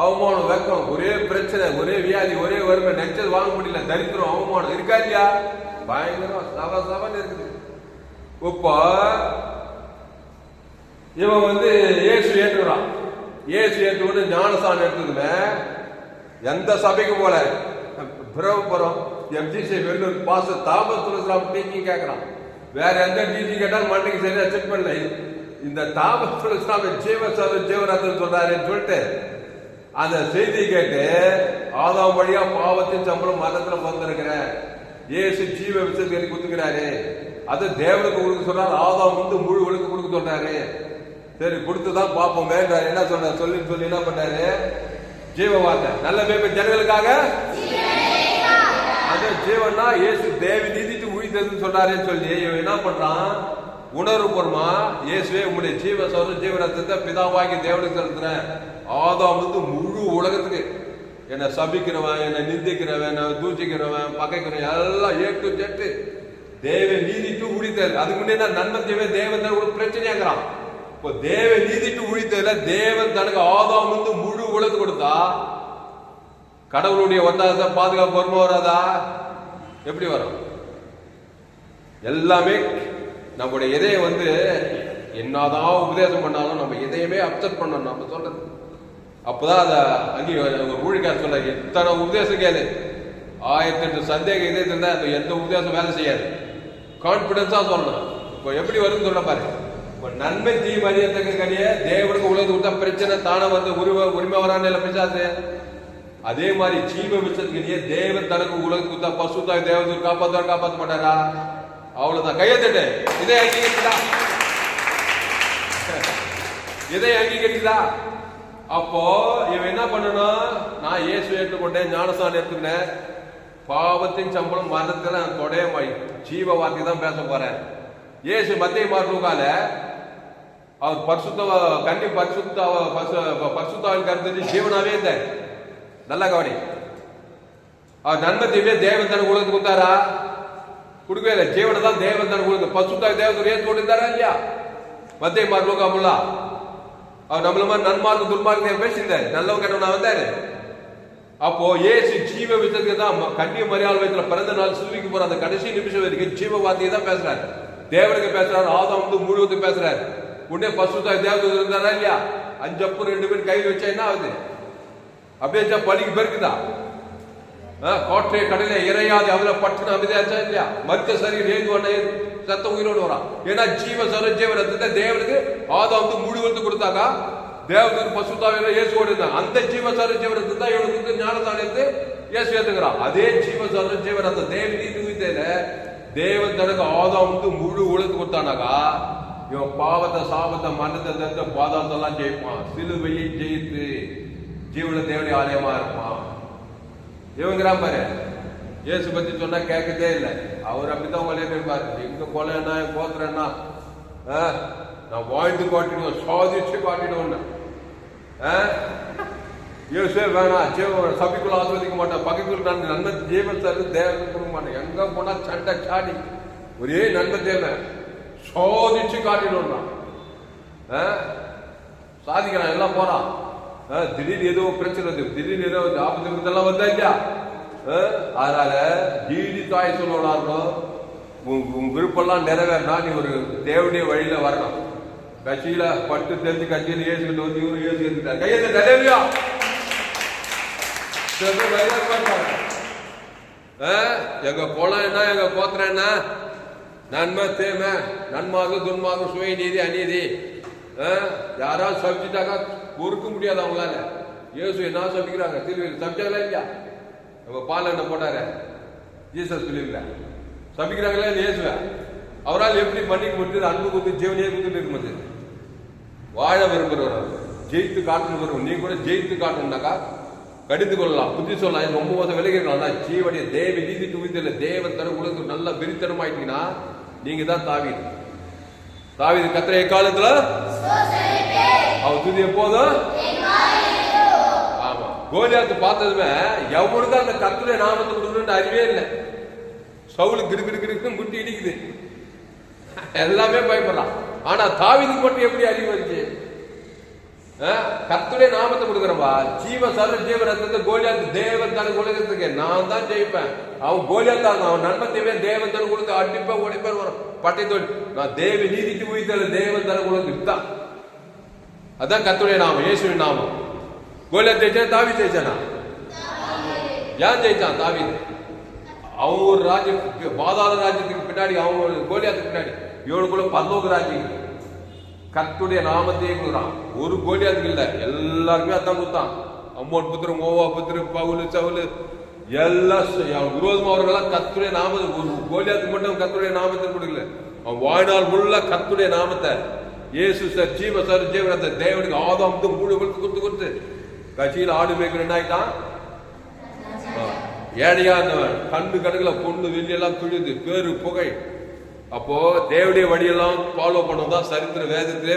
அவமானம், வெக்கம், ஒரே பிரச்சனை, ஒரே வியாதி, ஒரே வறுமை, நெச்சது வாங்க முடியல, தரித்திரம், அவமானம் இருக்கா இல்லையா? பயங்கரம் சவன் இருக்குது. இப்போ இவன் வந்து இயேசு ஏற்றுக்கிறான். இயேசு ஏற்றுக்கொண்டு ஞானஸ்தானம் எடுத்துக்குமே எந்த சபைக்கு போல பிரபுரம் எம்ஜிசி வெள்ளூர் பாச தாமஸ் துளசிராம் டீச்சிங் கேட்கிறான். வேற எந்த டீச்சிங் கேட்டாலும் மண்டைக்கு சரியா செக் பண்ணல. இந்த தாமஸ் துளசிராம் ஜீவராத்திரி சொல்றாருன்னு சொல்லிட்டு அந்த செய்தி கேட்டு ஆதாம் வழியா பாவத்தின் சம்பளம் மரணத்துல வந்திருக்கிறேன். இயேசு ஜீவ விஷயத்தை கொடுத்துக்கிறாரு. அது தேவனுக்கு கொடுக்க சொல்றாரு. ஆதாம் வந்து முழு ஒழுக்கு கொடுக்க சொல்றாரு. சரி கொடுத்துதான் பார்ப்போம் வேண்டாம் என்ன சொல்ற சொல்லி என்ன பண்ணாரு? ஜீவ வார்த்தை நல்ல மேம்பு ஜனங்களுக்காக அந்த ஜீவனா இயேசு தேவி நீதிட்டு உயிர்த்ததுன்னு சொல்றாருன்னு சொல்லி இவன் என்ன பண்றான்? உணர்வு பூர்வமா இயேசுவே உங்களுடைய ஜீவ சொல்ற ஜீவரத்தை பிதாவாகி தேவனுக்கு செலுத்துறேன். ஆதாம் வந்து முழு உலகத்துக்கு என்னை சபிக்கிறவன், என்னை நிந்திக்கிறவன், என்னை தூச்சிக்கிறவன், பகைக்கிறவன் எல்லாம் ஏட்டு ஜெட்டு தேவ நீதிட்டு உழித்தல். அதுக்கு முன்னே நன்மை தேவை தேவன் தான் ஒரு பிரச்சனையாக்குறான். இப்போ தேவ நீதிட்டு உழித்தல தேவன் தனக்கு ஆதாம் வந்து முழு உலகத்து கொடுத்தா கடவுளுடைய ஒத்தாசை பாதுகாப்பு வருமா வராதா? எப்படி வரும்? எல்லாமே நம்முடைய இதய வந்து என்னதான் உபதேசம் பண்ணாலும் நம்ம இதயமே அப்செட் பண்ணணும். நம்ம சொல்றது அப்பதான் அத அங்கே ஒரு ஊழியக்காரர் சொல்ல இத்தனை உபதேசம் கேளு 1008 சந்தேகம் இதயத்தில் இருந்தா அந்த எந்த உபதேசம் வேலை செய்யாது. கான்பிடன்ஸா சொல்லணும். இப்போ எப்படி வரும்னு சொல்ல பாரு. இப்போ நன்மை தீமை அறியத்தக்க கனிய தேவனுக்கு உலகத்து விட்டா பிரச்சனை தானே வந்து உரிமை வரான்னு இல்லை பிசாசு. அதே மாதிரி ஜீவ விஷயத்துக்கு தேவன் தனக்கு உலகத்துக்கு விட்டா பசுத்தாய் தேவன் காப்பாற்ற மாட்டாரா? அவ்வளவுதான். கையத்தட்டு இதை அங்கீகரிக்குதா? இதை அங்கீகரிக்குதா? அப்போ இவன் என்ன பண்ணணும்? நான் இயேசு ஏற்றுக்கொண்டேன், ஞானஸ்தானம் எடுத்துக்கினேன், பாவத்தின் சம்பளம் மரணத்துல நான் தொடைய ஜீவ வார்த்தை தான் பேச போறேன். இயேசு மத்திய மார்க்கால அவர் பரிசுத்தாவின் கருத்து ஜீவனாவே இருந்தார். நல்லா கவனி. அவர் நன்மை தீமையை தேவன் தனக்கு உலகத்துக்கு கொடுத்தாரா? கொடுக்கவே இல்லை. ஜீவனை தான் தேவன் தனக்கு கொடுத்து பரிசுத்தாவி தேவன் ஏற்று கொடுத்தாரா இல்லையா? மத்திய மார்க்கா அவர் நம்மள மாதிரி நன்மார்க்கு துன்மார்க்கு பேசியிருந்தாரு. நல்லவங்க கெட்டவனா வந்தாரு. அப்போ ஏசு ஜீவ விஷயத்துக்கு தான் கன்னிய மரியாதை வயசுல பிறந்த நாள் சிலுவைக்கு போற அந்த கடைசி நிமிஷம் வரைக்கும் ஜீவ வார்த்தையை தான் பேசுறாரு. தேவனுக்கு பேசுறாரு, ஆதாம் வந்து முழுவதுக்கு பேசுறாரு. உடனே பசுத்த தேவதூதர் இருந்தாரா இல்லையா? 5 அப்பம் 2 பேர் கையில் வச்சா என்ன ஆகுது? அப்படியே பலிக்கு பெருக்குதா? கோட்டையை கடலை இறையாது அதுல பட்டுன்னு அமைதியாச்சா இல்லையா? மருத்துவ சரீரம் ஏங்குவான சத்த உயிரோடு வரான். ஏன்னா ஜீவ ஜீவ ரத்தத்தை தேவனுக்கு ஆதாமுக்கு முழுவதும் கொடுத்தாக்கா தேவனுக்கு பசுத்தாவில இயேசுவோடு இருந்தாங்க. அந்த ஜீவ ஜீவ ரத்தத்தை தான் இவனுக்கு ஞானத்தானத்து இயேசு ஏத்துக்கிறான். அதே ஜீவ ஜீவ ரத்தம் தேவனி நிமித்தையில தேவன் தனக்கு ஆதாமுக்கு முழு உலகத்து கொடுத்தானாக்கா இவன் பாவத்தை சாபத்தை மரணத்தை பாதாளத்தெல்லாம் ஜெயிப்பான். சிலுவையை ஜெயித்து ஜீவன தேவனுடைய ஆலயமா இருப்பான். இவங்கிறான் பாரு, இயேசு பத்தி சொன்னா கேட்கதே இல்லை. அவர் அப்படித்தான் உங்களே இருப்பாரு. எங்க கொலை என்ன கோத்திரம் என்ன, நான் வாழ்ந்து காட்டிடுவேன், சாதிச்சு காட்டிடுவேன். இயேசுவே வேணாம், ஜீவன் சபைக்குள்ள ஆஸ்வதிக்க மாட்டேன், பகைக்குள்ள நான் நன்மை ஜீவன் தரு தேவன் கொடுக்க மாட்டேன். எங்க போனா சண்டை சாடி ஒரே நன்மை தேவை சாதிச்சு காட்டிடுவோம். சாதிக்கிறான், எல்லாம் போறான். திடீர்னு ஏதோ பிரச்சனை வருது, திடீர்னு ஏதோ ஆபத்து எல்லாம் வந்தா இல்லையா? அதனால ஜீவிதாய் சொல்லணும், உன் விருப்பம்லாம் நிறைவேறினா நீ ஒரு தேவனுடைய வழியில வரணும். கட்சியில பட்டு தெரிஞ்சு கட்சியில ஏசுகிட்டு வந்து இவரு ஏசு எடுத்துட்டார். கையை தலைவியா எங்க குளம் என்ன, எங்க கோத்திரம் என்ன, நன்மை தேமை, நன்மாக துன்மாக சுய நீதி அநீதி யாராவது சபிச்சுட்டாக்கா பொறுக்க முடியாது அவங்களால. இயேசு என்ன சபிக்கிறாங்க? திருவிழா சபிச்சாங்களா இல்லையா? நம்ம பால் என்ன போட்டாரு ஜீசஸ் பிலிம்ல சபிக்கிறாங்களா இல்லை இயேசுவ? அவரால் எப்படி மன்னிக்க முடியுது? அன்பு கொடுத்து ஜீவனையே கொடுத்துட்டு இருக்கும்போது வாழ விரும்புகிறவர் ஜெயித்து காட்டணும் வரும். நீ கூட ஜெயித்து காட்டணும்னாக்கா கடிந்து கொள்ளலாம், புத்தி சொல்லலாம், ரொம்ப மோசம் விலகிடலாம். ஜீவனைய தேவ நீதி துவிதில்லை தேவன் தர உலகத்துக்கு நல்ல வெறித்தனம் ஆயிட்டீங்கன்னா நீங்க தான் தாவீது. தாவீது கத்திர காலத்துல அவர் துதி எப்போதும். ஆமா, கோலியாத்து பார்த்ததுமே எவனுக்கு அந்த கர்த்தருடைய நாமத்தை கொடுக்கணும்னு அறிவே இல்லை. சவுலு கிடுக்கிடுக்கு முட்டி இடிக்குது, எல்லாமே பயப்படலாம். ஆனா தாவீதுக்கு மட்டும் எப்படி அறிவு வந்துச்சு? கர்த்தருடைய நாமத்தை கொடுக்குறப்பா ஜீவ சர்வ ஜீவ ரத்தத்தை கோலியாத்து தேவன் தனக்கு உலகத்துக்கு நான் தான் ஜெயிப்பேன். அவன் கோலியாத்தா அவன் நன்மத்தையுமே தேவன் தனக்கு கொடுத்து அடிப்பேன் உடைப்பேன் வரும் பட்டை தோல். நான் தேவ நீதிக்கு உயிர்த்தல தேவன் தனக்கு உலகத்துக்கு தான். அதான் கர்த்தருடைய நாமம், இயேசுவின் நாமம். கோலியாத் ஜெயிச்சா தாவீது ஜெயிச்சானா? ஏன் ஜெயிச்சான் தாவீது? அவங்க ஒரு ராஜ்யம் பாதாள ராஜ்யத்துக்கு பின்னாடி, அவங்க கோலியாத்துக்கு பின்னாடி இவனுக்குள்ள பரலோக ராஜ்யம். கர்த்தருடைய நாமத்தையே கொடுக்குறான். ஒரு கோலியாத்துக்கு இல்லை, எல்லாருமே அதான் கொடுத்தான். அம்மோன் புத்திர மோவா புத்திர பவுலு சவுலு எல்லாம் விரோதமா அவர்களெல்லாம் கர்த்தருடைய நாமத்தை, ஒரு கோலியாத்துக்கு மட்டும் கர்த்தருடைய நாமத்தை கொடுக்கல. அவன் வாழ்நாள் முள்ள கர்த்தருடைய நாமத்தை இயேசு சார் ஜீவ சார் ஜீவனத்தை தேவனுக்கு ஆதாமுக்கு மூணு கொடுத்து கட்சியில் ஆடு மேய்க்கிற என்ன ஆயிட்டான்? ஏழையா இருந்தவன் கண்ணு கணக்குல பொண்ணு வெளியெல்லாம் பிழுது பேரு புகை. அப்போ தேவடைய வழியெல்லாம் ஃபாலோ பண்ணதான் சரித்திர வேதத்திலே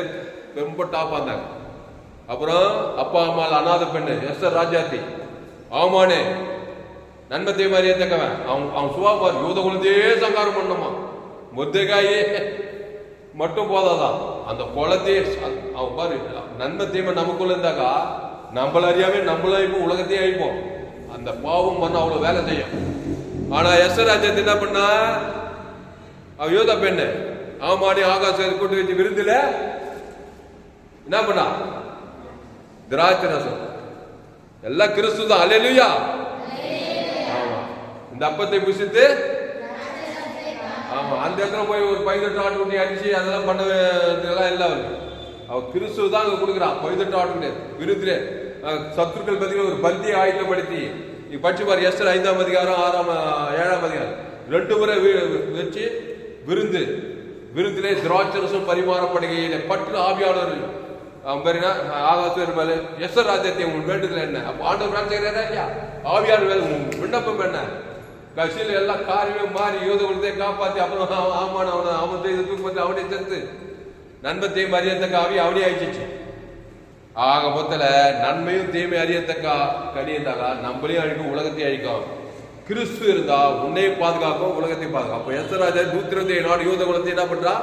ரொம்ப டாப்பா இருந்தாங்க. அப்புறம் அப்பா அம்மா அநாத பெண்ணு எஸ்தர் ராஜாத்தி ஆமானே நன்மத்தை மாதிரியே தக்கவன் அவன் சுவாபார் யூத குழந்தையே சங்காரம் பண்ணமா. முத்தைக்காயே மட்டும் போதாதான் அந்த குளத்தையே அவன் பாரு நன்மத்தையுமே நமக்குள்ள இருந்தாக்கா நம்மள அறியாமே நம்மள அழிப்போம், உலகத்தையே அழிப்போம். அந்த பாவம் பண்ண அவ்வளவு வேலை செய்யும். ஆனா எஸ்தர் ராஜாத்தி என்ன பண்ணா? அவ யூத பெண்ணு ஆமாடி ஆகாசம் கூட்டு வச்சு விருந்துல என்ன பண்ணா? திராட்சை ரசம் எல்லாம் கிறிஸ்து தான். அல்லேலூயா. ஆமா, இந்த அப்பத்தை புசித்து ஆமா அந்த இடத்துல போய் ஒரு 18 ஆட்டு குட்டி அடிச்சு அதெல்லாம் பண்ணலாம் இல்லை. அவ கிறிஸ்து தான் அங்க கொடுக்குறான் 18 ஆட்டு குட்டி விருந்துல. சத்துருக்கள் பத்தின ஒரு பந்தியை ஆயத்தப்படுத்தி நீ படிச்சு பாரு. எஸ்தர் 5ஆம் அதிகாரம் 7ஆம் அதிகாரம் 2 முறை வச்சு விருந்திலே திராட்சரசம் பரிமாறப்படுகையில பற்று ஆவியாளர் அவன் பேருனா ஆகாசம் மேல எஸ்தர் ராஜ்யத்தை உன் வேண்டுதல் என்ன? அப்ப ஆண்டவர் ராஜ்யரா இல்லையா? ஆவியாளர் வேலை விண்ணப்பம் என்ன? கட்சியில எல்லாம் காரியமே மாறி யூத குலத்தை காப்பாத்தி அப்புறம் ஆமான அவன் செய்து அவனை செத்து நன்மத்தையும் அறியத்தக்க ஆவி அவனே அழிச்சிச்சு. ஆக மொத்தல நன்மையும் தீமை அறியத்தக்க கனி இருந்தாக்கா நம்மளையும் அழிக்கும், உலகத்தையும் அழிக்கும். கிறிஸ்து இருந்தா உன்னையும் பாதுகாக்கும், உலகத்தையும் பாதுகாக்கும். அப்ப எஸ்தராஜா 127 நாடு யூத குலத்தை என்ன பண்றா?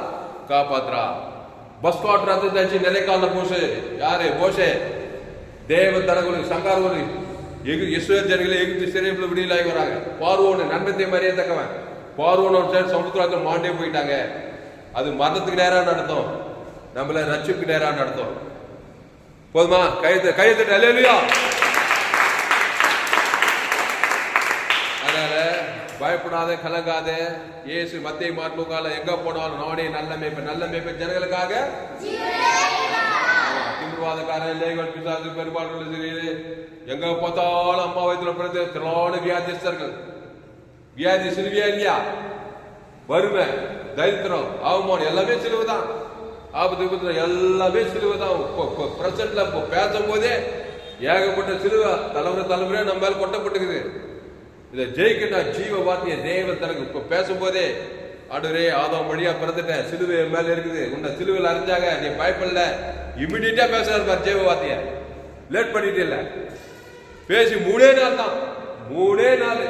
காப்பாத்துறா. பஸ் காட்டுறாச்சு நிலைக்கால போஷே யாரு போஷே தேவ தனகுலு சங்கார இஸ்ரேல் ஜனங்களை எகிப்து சிறையில் விடுதலாகி வராங்க. பார்வோன்னு நன்மத்தை மாதிரியே தக்கவன் பார்வோன்னு சமுத்திரத்தில் மாண்டே போயிட்டாங்க. அது மரணத்துக்கு நேரம் நடத்தும். நம்மள ரட்சிப்பு நேரா நடத்தும். போதுமா? கையெழுத்து அல்லேலூயா. அதனால பயப்படாத, கலங்காத. இயேசு மத்திய மார்லூக்கால எங்க போனாலும் நானே நல்ல மேய்ப்பன் ஜனங்களுக்காக. திமிர்வாதக்காரன், லேகல், பிசாசு, பெரும்பாலும் சரி, எங்க பார்த்தாலும் அம்மா வயிற்றுல பிறந்து திரளான வியாதிஸ்தர்கள். வியாதி சிலுவையா இல்லையா? வறுமை, தரித்திரம், அவமானம் எல்லாமே சிலுவைதான். ஆபத்து எல்லாமே சிலுவைதான். பிரசன்ட்ல பேசும் போதே ஏகப்பட்ட சிலுவை தலைமுறையா நம்ம மேல கொட்டப்பட்டுக்குது. இதை ஜெயிக்கணும். ஜீவ வார்த்தைய தேவன் தனக்கு இப்ப பேசும்போதே, ஆண்டவரே ஆதாம் வழியா பிறந்துட்டேன், சிலுவை மேல இருக்குது, உன்னை சிலுவையில் அறிஞ்சாங்க, நீ பயப்படல. இமிடியேட்டா பேசுறாரு பாரு ஜீவ வார்த்தைய. லேட் பண்ணிட்டு இல்ல, பேசி 3 நாள் தான். 3 நாள்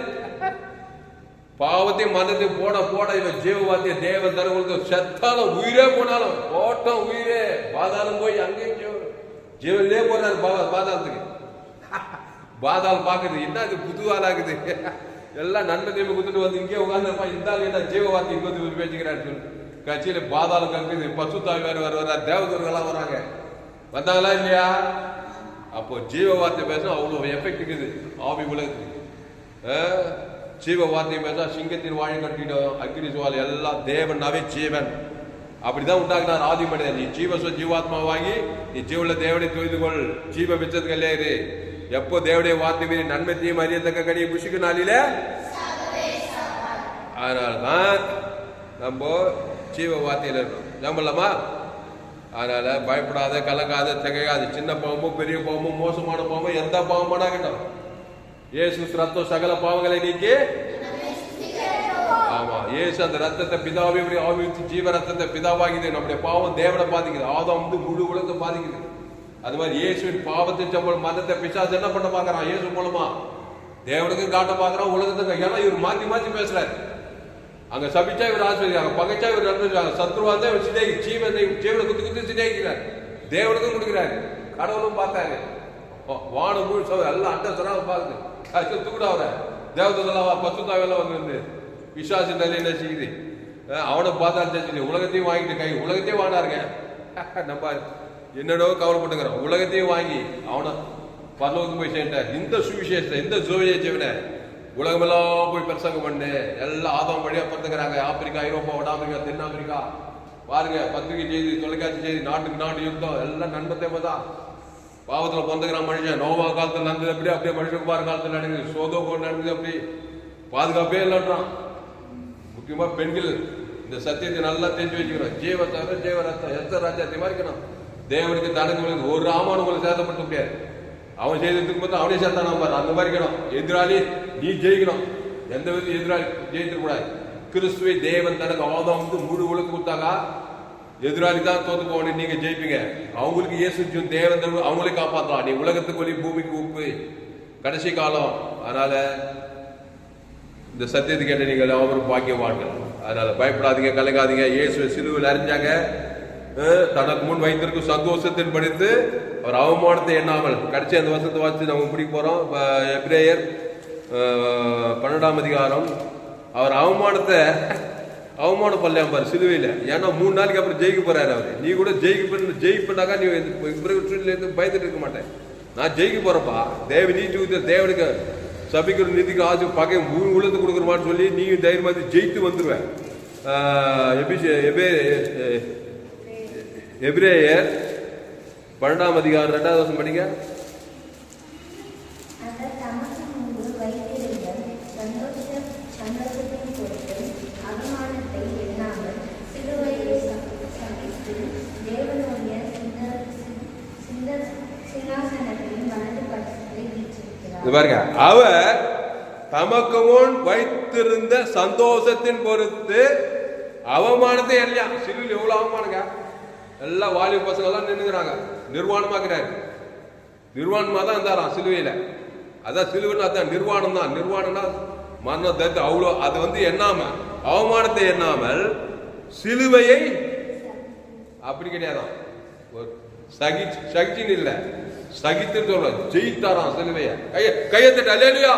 பாவத்தையும் மனத்தையும் போட இவன் ஜீவ வார்த்தைய தேவன் தனக்கு செத்தாலும் உயிரே போனாலும் ஓட்டம் உயிரே பாதாளம் போய் அங்கேயும் ஜீவன்லே போறாரு பாதாளத்துக்கு. பாதாளம் பாக்குது, என்ன அது புதுவாள் ஆகுது, எல்லாம் நன்மை குத்துட்டு வந்து இங்கே உட்காந்து இருந்தாலும் என்ன ஜீவ வார்த்தை இங்க வந்து பேசிக்கிறாரு. கட்சியில பாதாளம் கற்குது, பசுத்தாய் வேறு வர்றாரு, தேவதூர்கள்லாம் வராங்க. வந்தாங்களா இல்லையா? அப்போ ஜீவ வார்த்தை பேசணும் அவ்வளவு எஃபெக்ட் இருக்குது ஆவி உலகத்துக்கு. ஜீவ வார்த்தை பேச சிங்கத்தின் வாழை கட்டிடும், அக்னி சுவால் எல்லாம். தேவனாவே ஜீவன் அப்படிதான் உண்டாக்குனார் ஆதி மனிதன். நீ ஜீவாத்மாவாகி நீ ஜீவன தேவனை தொய்து கொள், ஜீவ விச்சத்துக்கு இல்லையாரு. எப்போ தேவடைய வார்த்தை மீறி நன்மை தீமை அறியத்தக்க கனியை புஷிக்கு நாளில. அதனால்தான் நம்ம ஜீவ வார்த்தையில இருக்கோம். நம்பலாமா? அதனால பயப்படாத, கலங்காத, திகையாத. சின்ன பாவமும் பெரிய பாவமும் மோசமான பாவமும் எந்த பாவமானா கிட்டோம் இயேசு ரத்தம் சகல பாவங்களை நீக்கி. ஆமா, இயேசு அந்த ரத்தத்தை பிதாவை ஆவித்து ஜீவ ரத்தத்தை பிதாவாகிது. நம்முடைய பாவம் தேவனை பாதிக்குது. ஆதாம் முழு உலகத்தை பாதிக்குது. அது மாதிரி இயேசுவின் பாவத்தை சம்பளம் மதத்தை பிசாசு என்ன பண்ண பாக்குறான்? இயேசு மூலமா தேவனுக்கும் காட்ட பாக்குறான், உலகத்துக்கு. ஏன்னா இவர் மாத்தி பேசுறாரு. அங்க சபிச்சா இவர் ஆசிரியர், பகைச்சா இவர் நன்மை, சத்ருவா தான் இவர் சிதை ஜீவனை குத்து சிதைக்கிறார். தேவனுக்கும் கொடுக்கிறாரு, கடவுளும் பார்த்தாரு. வானம் முழு எல்லாம் அண்ட சொன்னாலும் பாக்குது. தூக்கிட அவரை தேவதெல்லாம் பசுத்தாவெல்லாம் வந்து விசுவாசி நிலையில செய்யுது. அவனை பார்த்தா தெரிஞ்சு உலகத்தையும் வாங்கிட்டு உலகத்தையும் வாங்கினாருங்க. நம்ம என்னடோ கவலைப்பட்டுக்கிறோம். உலகத்தையும் வாங்கி அவனை பரலோகத்துக்கு போய் சேர்ந்தார். இந்த சுவிசேஷத்தை, இந்த சுவிசேஷனை உலகமெல்லாம் போய் பிரசங்கம் பண்ணு. எல்லாம் ஆதாம் வழியா பிறந்துக்கிறாங்க. ஆப்பிரிக்கா, ஐரோப்பா, வட ஆப்பிரிக்கா, தென் ஆப்பிரிக்கா. பாருங்க, பத்திரிகை செய்தி, தொலைக்காட்சி செய்தி, நாட்டுக்கு நாடு யுத்தம், எல்லாம் நண்பத்தை தான். பாவத்துல பிறந்துக்கிறான் மனுஷன். நோவா காலத்துல நடந்தது அப்படியே மனுஷன் பாரு காலத்துல நடக்குது. சோதோ நடக்குது. அப்படி பாதுகாப்பே இல்லைன்றான். முக்கியமா பெண்கள் இந்த சத்தியத்தை நல்லா தெரிஞ்சு வச்சுக்கிறோம். ஜீவ ரத்தம் எத்த ராஜ்யத்தை மாறிக்கணும். தேவனுக்கு தனக்கு ஒரு ராமான் உங்களுக்கு சேதப்படுத்த முடியாது. அவன் செய்ததுக்கு மட்டும் அவனே சேர்த்தான பாரு. அந்த மாதிரி இருக்கணும். எதிராளி நீ ஜெயிக்கணும். எந்த விதத்தையும் எதிராளி ஜெயிக்க கூடாது. கிறிஸ்துவை தேவன் தனக்கு ஆதாம் முழு உலக கொடுத்தாக்கா எதிராளி தான் தோத்து போகணும். நீங்க ஜெயிப்பீங்க. அவங்களுக்கு இயேசு தேவன் அவங்களே காப்பாற்றலாம். நீ உலகத்துக்கு ஒளி, பூமிக்கு உப்பு, கடைசி காலம். அதனால இந்த சத்தியத்தை கேட்ட நீங்கள் அவரும் பாக்கியவான்கள். அதனால பயப்படாதீங்க, கலங்காதீங்க. இயேசு சிலுவையில் அறிஞ்சாங்க. தனக்கு முன் வைத்திருக்கும் சந்தோஷத்தின் படித்து அவர் அவமானத்தை எண்ணாமல். கடைசி அந்த வருஷத்தை வாசி நம்ம பிடிக்க போறோம். எபிரேயர் 12ஆம் அதிகாரம். அவர் அவமானம் பண்ணலாம் பாரு சிலுவையில். ஏன்னா 3 நாளைக்கு அப்புறம் ஜெயிக்க போறாரு அவரு. நீ கூட ஜெயிப்பனாக்கா நீ பயந்துட்டு இருக்க மாட்டேன். நான் ஜெயிக்க போறப்பா. தேவனுக்கு சபிக்கிற நீதிக்கு ஆசை பகை உலகத்து கொடுக்குறமான்னு சொல்லி நீ தைரியமா ஜெயித்து வந்துருவேன். எபிரேயர் 12ஆம் அதிகாரம் 2வது வசனம் படிங்க. பாருங்க, அவர் தமக்கு முன் வைத்திருந்த சந்தோஷத்தின் பொறுத்து அவமானத்தை எல்லாம். சிலுவையில் எவ்வளவு அவமானங்க. எல்லாம் வாலிப பசங்க எல்லாம் நின்னுக்கிறாங்க. நிர்வாணமாக்குறாரு. நிர்வாணமா தான் இருந்தாராம் சிலுவையில. அதான் சிலுவைன்னு அதான் நிர்வாணம் தான். நிர்வாணம்னா மரண தத்து. அவ்வளோ அது எண்ணாம அவமானத்தை எண்ணாமல் சிலுவையை அப்படி கிடையாதான். சகிச்சின்னு இல்லை, சகித்து சொல்ற ஜெயித்தாராம் சிலுவைய. கையத்தட்டு அல்லேலூயா.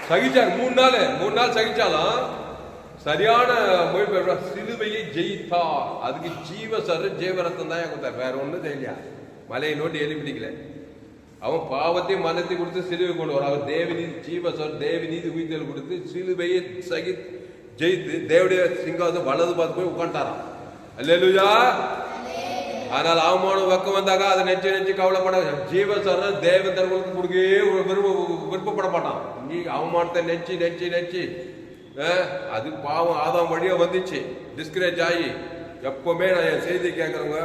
சகிச்சார் 3 நாள் சகிச்சாலும் சரியான மொழிபெயர்ப்பு சிலுவையை ஜெயித்தார். அதுக்கு ஜீவரத்தம் தான் கொடுத்தார், வேற ஒண்ணும் தெரியலையா. மலையை நோண்டி எழுப்பிடிக்கல. அவன் பாவத்தையும் மனத்தை கொடுத்து சிலுவை கொண்டு வர. அவர் தேவநீதி தேவநீதி உயிர்த்தல் கொடுத்து சிலுவையை ஜெயித்து தேவடைய சிங்காசனம் வலது பார்த்து போய் உட்காந்துட்டாராம். அல்லேலூயா. ஆனால் அவமானம் வெக்கம் வந்தாங்க, அதை நெச்சு கவலைப்பட. ஜீவசரணம் தேவன் தங்களுக்கு கொடுக்கவே விருப்பப்பட மாட்டான். நீ அவமானத்தை நெச்சு அது பாவம் ஆதாம் வழியா வந்துச்சு. டிஸ்கரேஜ் ஆகி எப்பவுமே நான் என் செய்தி கேட்கறவங்க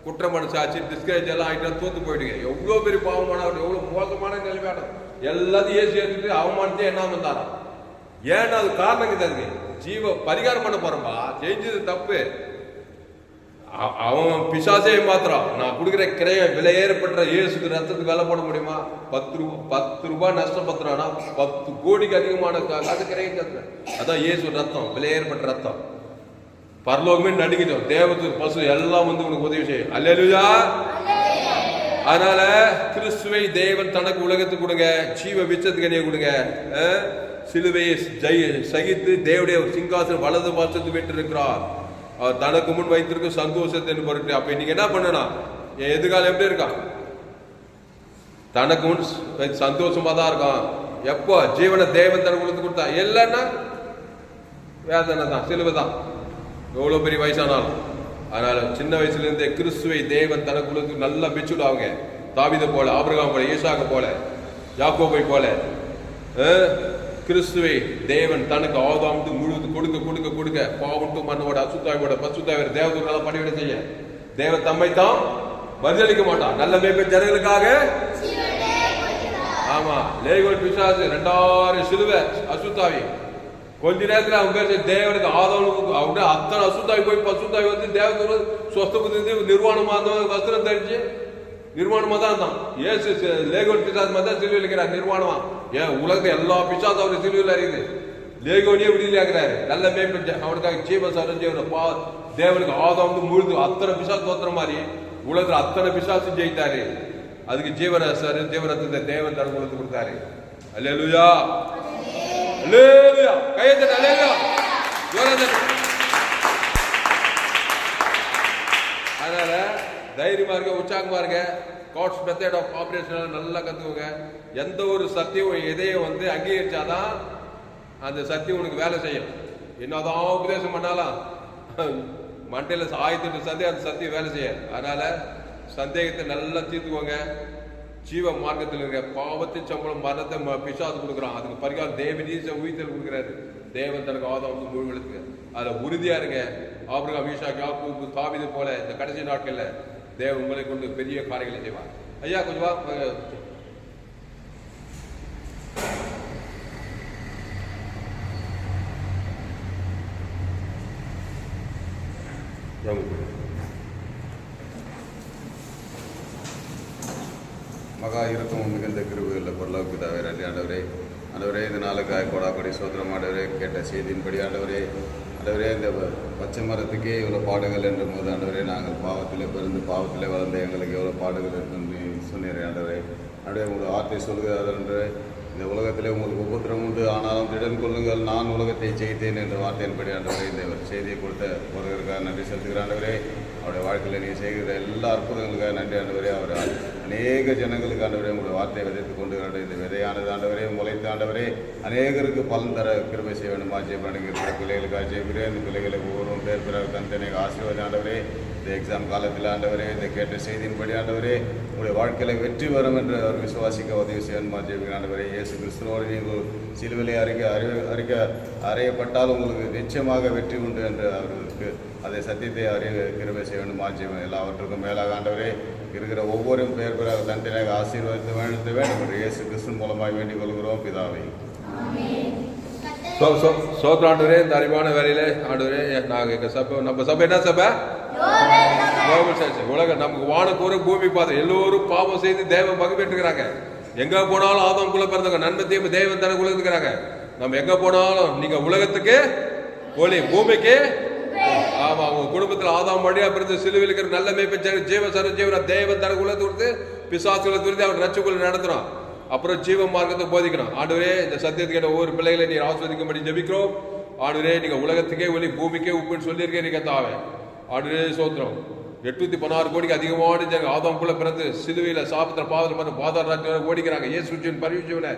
குற்றம் மனசாச்சு டிஸ்கரேஜ் எல்லாம் ஆகிட்டு தோத்து போயிடுங்க. எவ்வளவு பெரிய பாவமான எவ்வளவு மோசமான நிலைமையான எல்லாத்தையும் ஏசி எடுத்துட்டு அவமானத்தையும் என்ன வந்தாராம். ஏன்னா அது காரணம் தருங்க. பரிகாரம் பண்ண போறப்பா, செஞ்சது தப்பு. அவன் பிசாசே மாத்திரம் நான் கொடுக்குற கிரைய விலையேறப்பட்ட இயேசுக்கு ரத்தத்துக்கு வேலை போட முடியுமா? 10 ரூபாய் நஷ்டப்பத்துறானா 10 கோடிக்கு அதிகமான அது கிரைய. அதான் இயேசு ரத்தம், விலையேறப்பட்ட ரத்தம். பரலோகமே நடுங்கிட்டோம். தேவத்து பசு எல்லாம் வந்து உனக்கு உதவி செய்யும். அல்லேலூயா. அதனால கிறிஸ்துவை தேவன் தனக்கு உலகத்துக்கு கொடுங்க, ஜீவ விச்சத்துக்கு கொடுங்க. சிலுவையை சகித்து தேவடைய சிங்காசனம் வலது பாசத்து விட்டு இருக்கிறார். அவர் தனக்கு முன் வைத்திருக்க சந்தோஷத்தை பொருட்டு. அப்ப இன்னைக்கு என்ன பண்ணனா, என் எதிர்காலம் எப்படி இருக்கான்? தனக்கு முன் சந்தோஷமா தான் இருக்கான். எப்போ ஜீவனை தேவன் தனக்கு கொடுத்தா இல்லைன்னா வேதனை தான், சிலுவை தான், எவ்வளவு பெரிய வயசானாலும். அதனால சின்ன வயசுல இருந்தே கிறிஸ்துவை தேவன் தனக்கு நல்லா பிச்சுடுவாங்க. தாவீதை போல, ஆபிரகாம் போல, ஈசாக்கு போல, யாக்கோபை போல கிறிஸ்துவை தேவன் தனக்கு ஆதாமுக்கு முழுவது கொடுக்க பாவட்டு மண்ணோட அசுத்தாயோட பசுத்தாயோட தேவதூரால பணிவிட செய்ய தேவ தம்மை தாம் பதிலளிக்க மாட்டான். நல்ல மேய்ப்ப ஜனங்களுக்காக. ஆமா, லேகோல் பிசாசு 2000 சிலுவை அசுத்தாவி. கொஞ்ச நேரத்தில் அவன் பேச தேவனுக்கு ஆதாமுக்கு அவங்க அத்தனை அசுத்தாவி போய் பசுத்தாவி வந்து தேவதூர சொஸ்தபுத்தி நிர்வாணமா வஸ்திரம் தரிச்சு நிர்வாணமா தான் இருந்தான். ஏசு லேகோன் பிசாசு மாதிரி தான் சிலுவையில் இருக்கிறார் நிர்வாணமா. ஏன் உலகத்தை எல்லா பிசாசும் அவருடைய சிலுவையில் இருக்குது. லேகோனியே விடுதலை ஆகிறாரு. நல்ல மேம்பட்டு அவனுக்காக ஜீவசரணம் தேவனுக்கு ஆதாம் முழுது அத்தனை பிசாசு தோத்துற மாதிரி உலகத்துல அத்தனை பிசாசு ஜெயித்தாரு. அதுக்கு ஜீவனத்தை தேவன் தன் உலகத்துக்கு கொடுத்தாரு. அல்லேலூயா. அல்லேலூயா. கையெழுத்து. அல்லேலூயா. அதனால தைரியமா இருக்க, உற்சாகமா இருக்க. காட்ஸ் மெத்தட் ஆஃப் ஆபரேஷன் நல்லா கத்துக்கோங்க. எந்த ஒரு சத்தியம் எதையும் வந்து அங்கீகரிச்சாதான் அந்த சத்தியம் உனக்கு வேலை செய்யும். என்னதான் உபதேசம் பண்ணாலும் மண்டையில 1008 சந்தேகம் அந்த சத்தியம் வேலை செய்ய. அதனால சந்தேகத்தை நல்லா தீர்த்துக்கோங்க. ஜீவ மார்க்கத்தில் இருக்க பாவத்தின் சம்பளம் மரணத்தை பிசாசு கொடுக்குறான். அதுக்கு பரிகாரம் தேவநீதி உயிர்த்தல் கொடுக்குறாரு. தேவன் தனக்கு ஆதாம் முழுவதுக்கு அதுல உறுதியா இருங்க. ஆபிரகாம், ஈசாக்கு, யாக்கோபு, தாவீது போல இந்த கடைசி நாட்கள்ல தேவன் உங்களை கொண்டு பெரிய காரியங்களை செய்வார். ஐயா கொஞ்சம் வா. மகா இருக்கும் மிகுந்த கிருபையுள்ள பொருளாக பிதாவே நன்றி ஆண்டவரே. ஆண்டவரே, இந்த நாளுக்காக கொடாக்கொடி சோத்திரம் ஆண்டவரே. கேட்ட செய்தியின்படி ஆண்டவரே, ஆண்டவரே, இந்த பச்சை மரத்துக்கே இவ்வளோ பாடுகள் என்ற போது ஆண்டவரே, நாங்கள் பாவத்திலே பிறந்து பாவத்திலே வளர்ந்த எங்களுக்கு எவ்வளோ பாடுகள் என்று சொன்னீரே ஆண்டவரே. ஆண்டவரே, உங்களுடைய வார்த்தை சொல்கிறார் என்று இந்த உலகத்திலே உங்களுக்கு உபத்திரம் உண்டு, ஆனாலும் திடன் கொள்ளுங்கள், நான் உலகத்தை ஜெயித்தேன் என்ற வார்த்தையின்படி ஆண்டவரே இந்த செய்தியை கொடுத்த ஒருவருக்காக நன்றி செலுத்துகிற ஆண்டவரே. அவருடைய வாழ்க்கையில் நீ செய்கிற எல்லா அற்புதங்களுக்காக நன்றி ஆண்டவரே. அவர் அநேக ஜனங்களுக்கு ஆண்டவரே உங்களுடைய வார்த்தையை விதைத்து கொண்டு இந்த விதையானது ஆண்டவரே முளைத்த ஆண்டவரே அநேகருக்கு பலன் தர கிருபை செய்ய வேண்டும். ஜெயப்படுகிற பிள்ளைகளுக்காக ஜெயிக்கிறேன். இந்த பிள்ளைகளை ஒவ்வொருவரும் பேர் பிற தந்தனை ஆசீர்வாதம் ஆண்டவரே. இந்த எக்ஸாம் காலத்தில் ஆண்டவரே, இந்த கேட்ட செய்தியின்படி ஆண்டவரே உங்களுடைய வாழ்க்கையில் வெற்றி வரும் என்று அவர் விசுவாசிக்க உதவி செய்யணுமா ஜெயிக்கிறேன் ஆண்டவரே. இயேசு கிறிஸ்துவோடு நீங்கள் சிலுவிலை அறையப்பட்டால் உங்களுக்கு நிச்சயமாக வெற்றி உண்டு என்று அவர்களுக்கு அதை சத்தியத்தை அறிய கிருபை செய்ய வேண்டும். ஆட்சியம் எல்லாவற்றுக்கும் மேலாக ஆண்டவரே இருக்கிற ஒவ்வொரு பேர் பிற தண்டனையாக ஆசீர்வதித்து வேண்டும் என்று இயேசு கிறிஸ்து மூலமாய் வேண்டிக் கொள்கிறோம் பிதாவை. சோத்ராண்டவரே, இந்த அறிவான வேலையில ஆண்டவரே நாங்கள் எங்க சபை, நம்ம சபை என்ன சபை? உலக நமக்கு வானக்கூற பூமி பாதை எல்லோரும் பாவம் செய்து தேவன் பகுப்பேற்றுக்கிறாங்க. எங்க போனாலும் ஆதாம் குள்ள பிறந்தவங்க நன்மத்தையும் தேவன் தனக்கு உலகத்துக்கிறாங்க. நம்ம எங்க போனாலும் நீங்க உலகத்துக்கு ஒளி, பூமிக்கு. ஆமா, உங்க குடும்பத்தில் ஆதாம் வழியா பிறந்த சிலுவையில் இருக்கிற நல்ல மேய்ப்ப ஜீவ தேவன் தனக்கு உலகத்தை கொடுத்து பிசாசுகளை துரித்து அவர் ரட்சக்குள்ள நடத்துறோம். அப்புறம் ஜீவ மார்க்கத்தை போதிக்கணும். ஆண்டவரே, இந்த சத்தியத்துக்கு ஒவ்வொரு பிள்ளைகளை நீர் ஆஸ்வதிக்கும்படி ஜெபிக்கிறோம். ஆண்டவரே நீங்க உலகத்துக்கே ஒளி பூமிக்கே உப்புன்னு சொல்லியிருக்கேன் நீங்க தாவே. ஆண்டவரே சோத்திரம். 816 கோடிக்கு அதிகமான ஜனங்க ஆதாம்குள்ள பிறந்து சிலுவையில சாப்பிட்ட பாதம் பாதாள ராஜ்யம் ஓடிக்கிறாங்க. இயேசுவின் பரிசுவில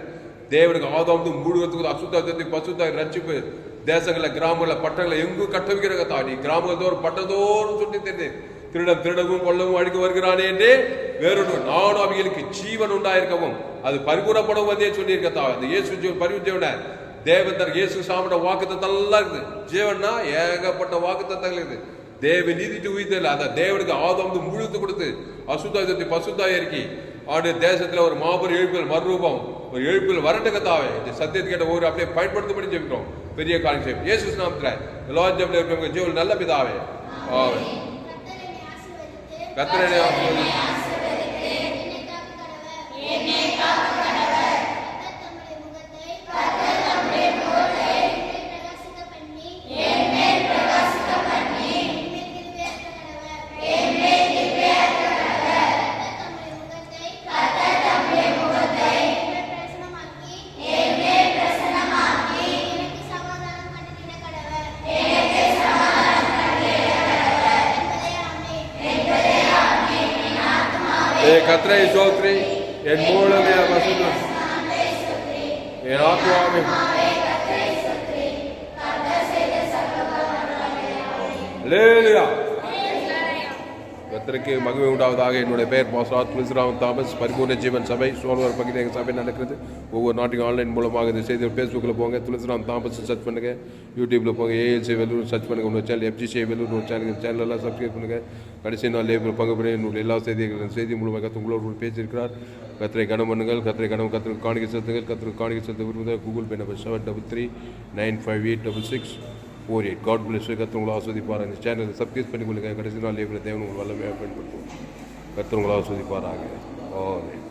தேவனுக்கு ஆதாம் முழுவதுக்கு அசுத்தத்தை பசுத்த ரட்சிப்பு தேசங்கள்ல கிராமங்கள்ல பட்டங்களை எங்கும் கட்ட வைக்கிறாங்க தாடி. கிராமங்கள் தோறும் பட்டதோறும் சுட்டி தெரிந்து திருடம் திருடவும் கொள்ளவும் அழிக்க வருகிறானே என்றே வேறொன்று நானும் அவைகளுக்கு ஜீவன் உண்டாயிருக்கவும் அது பரிபூரப்படவும் வந்தே சொல்லியிருக்கா. அந்த இயேசு பரிவுஜீவன தேவன் இயேசு சாப்பிட்ட வாக்குத்தத்தெல்லாம் இருக்குது. ஜீவன்னா ஏகப்பட்ட வாக்குத்தத்தங்கள் இருக்குது. தேவ நீதிட்டு உயிர்த்தல அந்த தேவனுக்கு ஆதாம் முழுத்து கொடுத்து அசுத்தாயத்தை பசுத்தாய் இருக்கி ஆண்டு தேசத்துல ஒரு மாபெரும் எழுப்புதல் மறுரூபம் ஒரு எழுப்புதல் வரட்டுக்கத்தாவே இந்த சத்தியத்தை கேட்ட ஒவ்வொரு அப்படியே பயன்படுத்தப்படி ஜெபிக்கிறோம். பெரிய காரியம் செய்யும் இயேசு நாமத்துல எல்லா ஜெபத்துல இருக்கிறவங்க ஜீவன் நல்ல பிதாவே. ஆமென். கர்த்தரே கர்த்தரை ஸ்தோத்திரி என் மூலமே வசூல் என் ஆத்மாவே அல்லேலூயா. கர்த்தருக்கு மகிமை உண்டாவதாக. என்னுடைய பெயர் பாஸ்டர் துளசிராம் தாமஸ். பரிபூர்ண ஜீவன் சபை சோழர் பகுதியில் எங்கள் சபை நடக்கிறது. ஒவ்வொரு நாட்டுக்கும் ஆன்லைன் மூலமாக இந்த செய்தி ஃபேஸ்புக்கில் போங்க, துளசிராம் தாமஸ் சர்ச் பண்ணுங்க. யூடியூப்பில் போங்க, ஏஎல்சி வெல்லூர் சர்ச் பண்ணுங்க. உங்கள் சேனல் FGC வெல்லூர் ஒரு சேனலெல்லாம் சப்ஸ்கிரைப் பண்ணுங்க. கடைசி நாள் லேபிள் பங்கு பெற என்னுடைய எல்லா செய்தி மூலமாக கற்று உங்களோடு பேசியிருக்கிறார். கர்த்தரை கனம் பண்ணுங்கள். கர்த்தருக்கு காணிக்கை செலுத்துங்கள். கர்த்தருக்கு காணிக்கை செலுத்த விரும்புகிற Google Pay number 7339588848. God bless. கர்த்தர் உங்களை ஆஸ்வதிப்பார். இந்த சேனலை சப்ஸ்கிரைப் பண்ணிக்கொள்ளுங்க. கடைசி நாள் லேபிள் தேவன் உங்கள் வல்லமையாக பயன்படுத்துவோம். கர்த்தர் உங்களை ஆஸ்வதிப்பாராக. ஆமென்.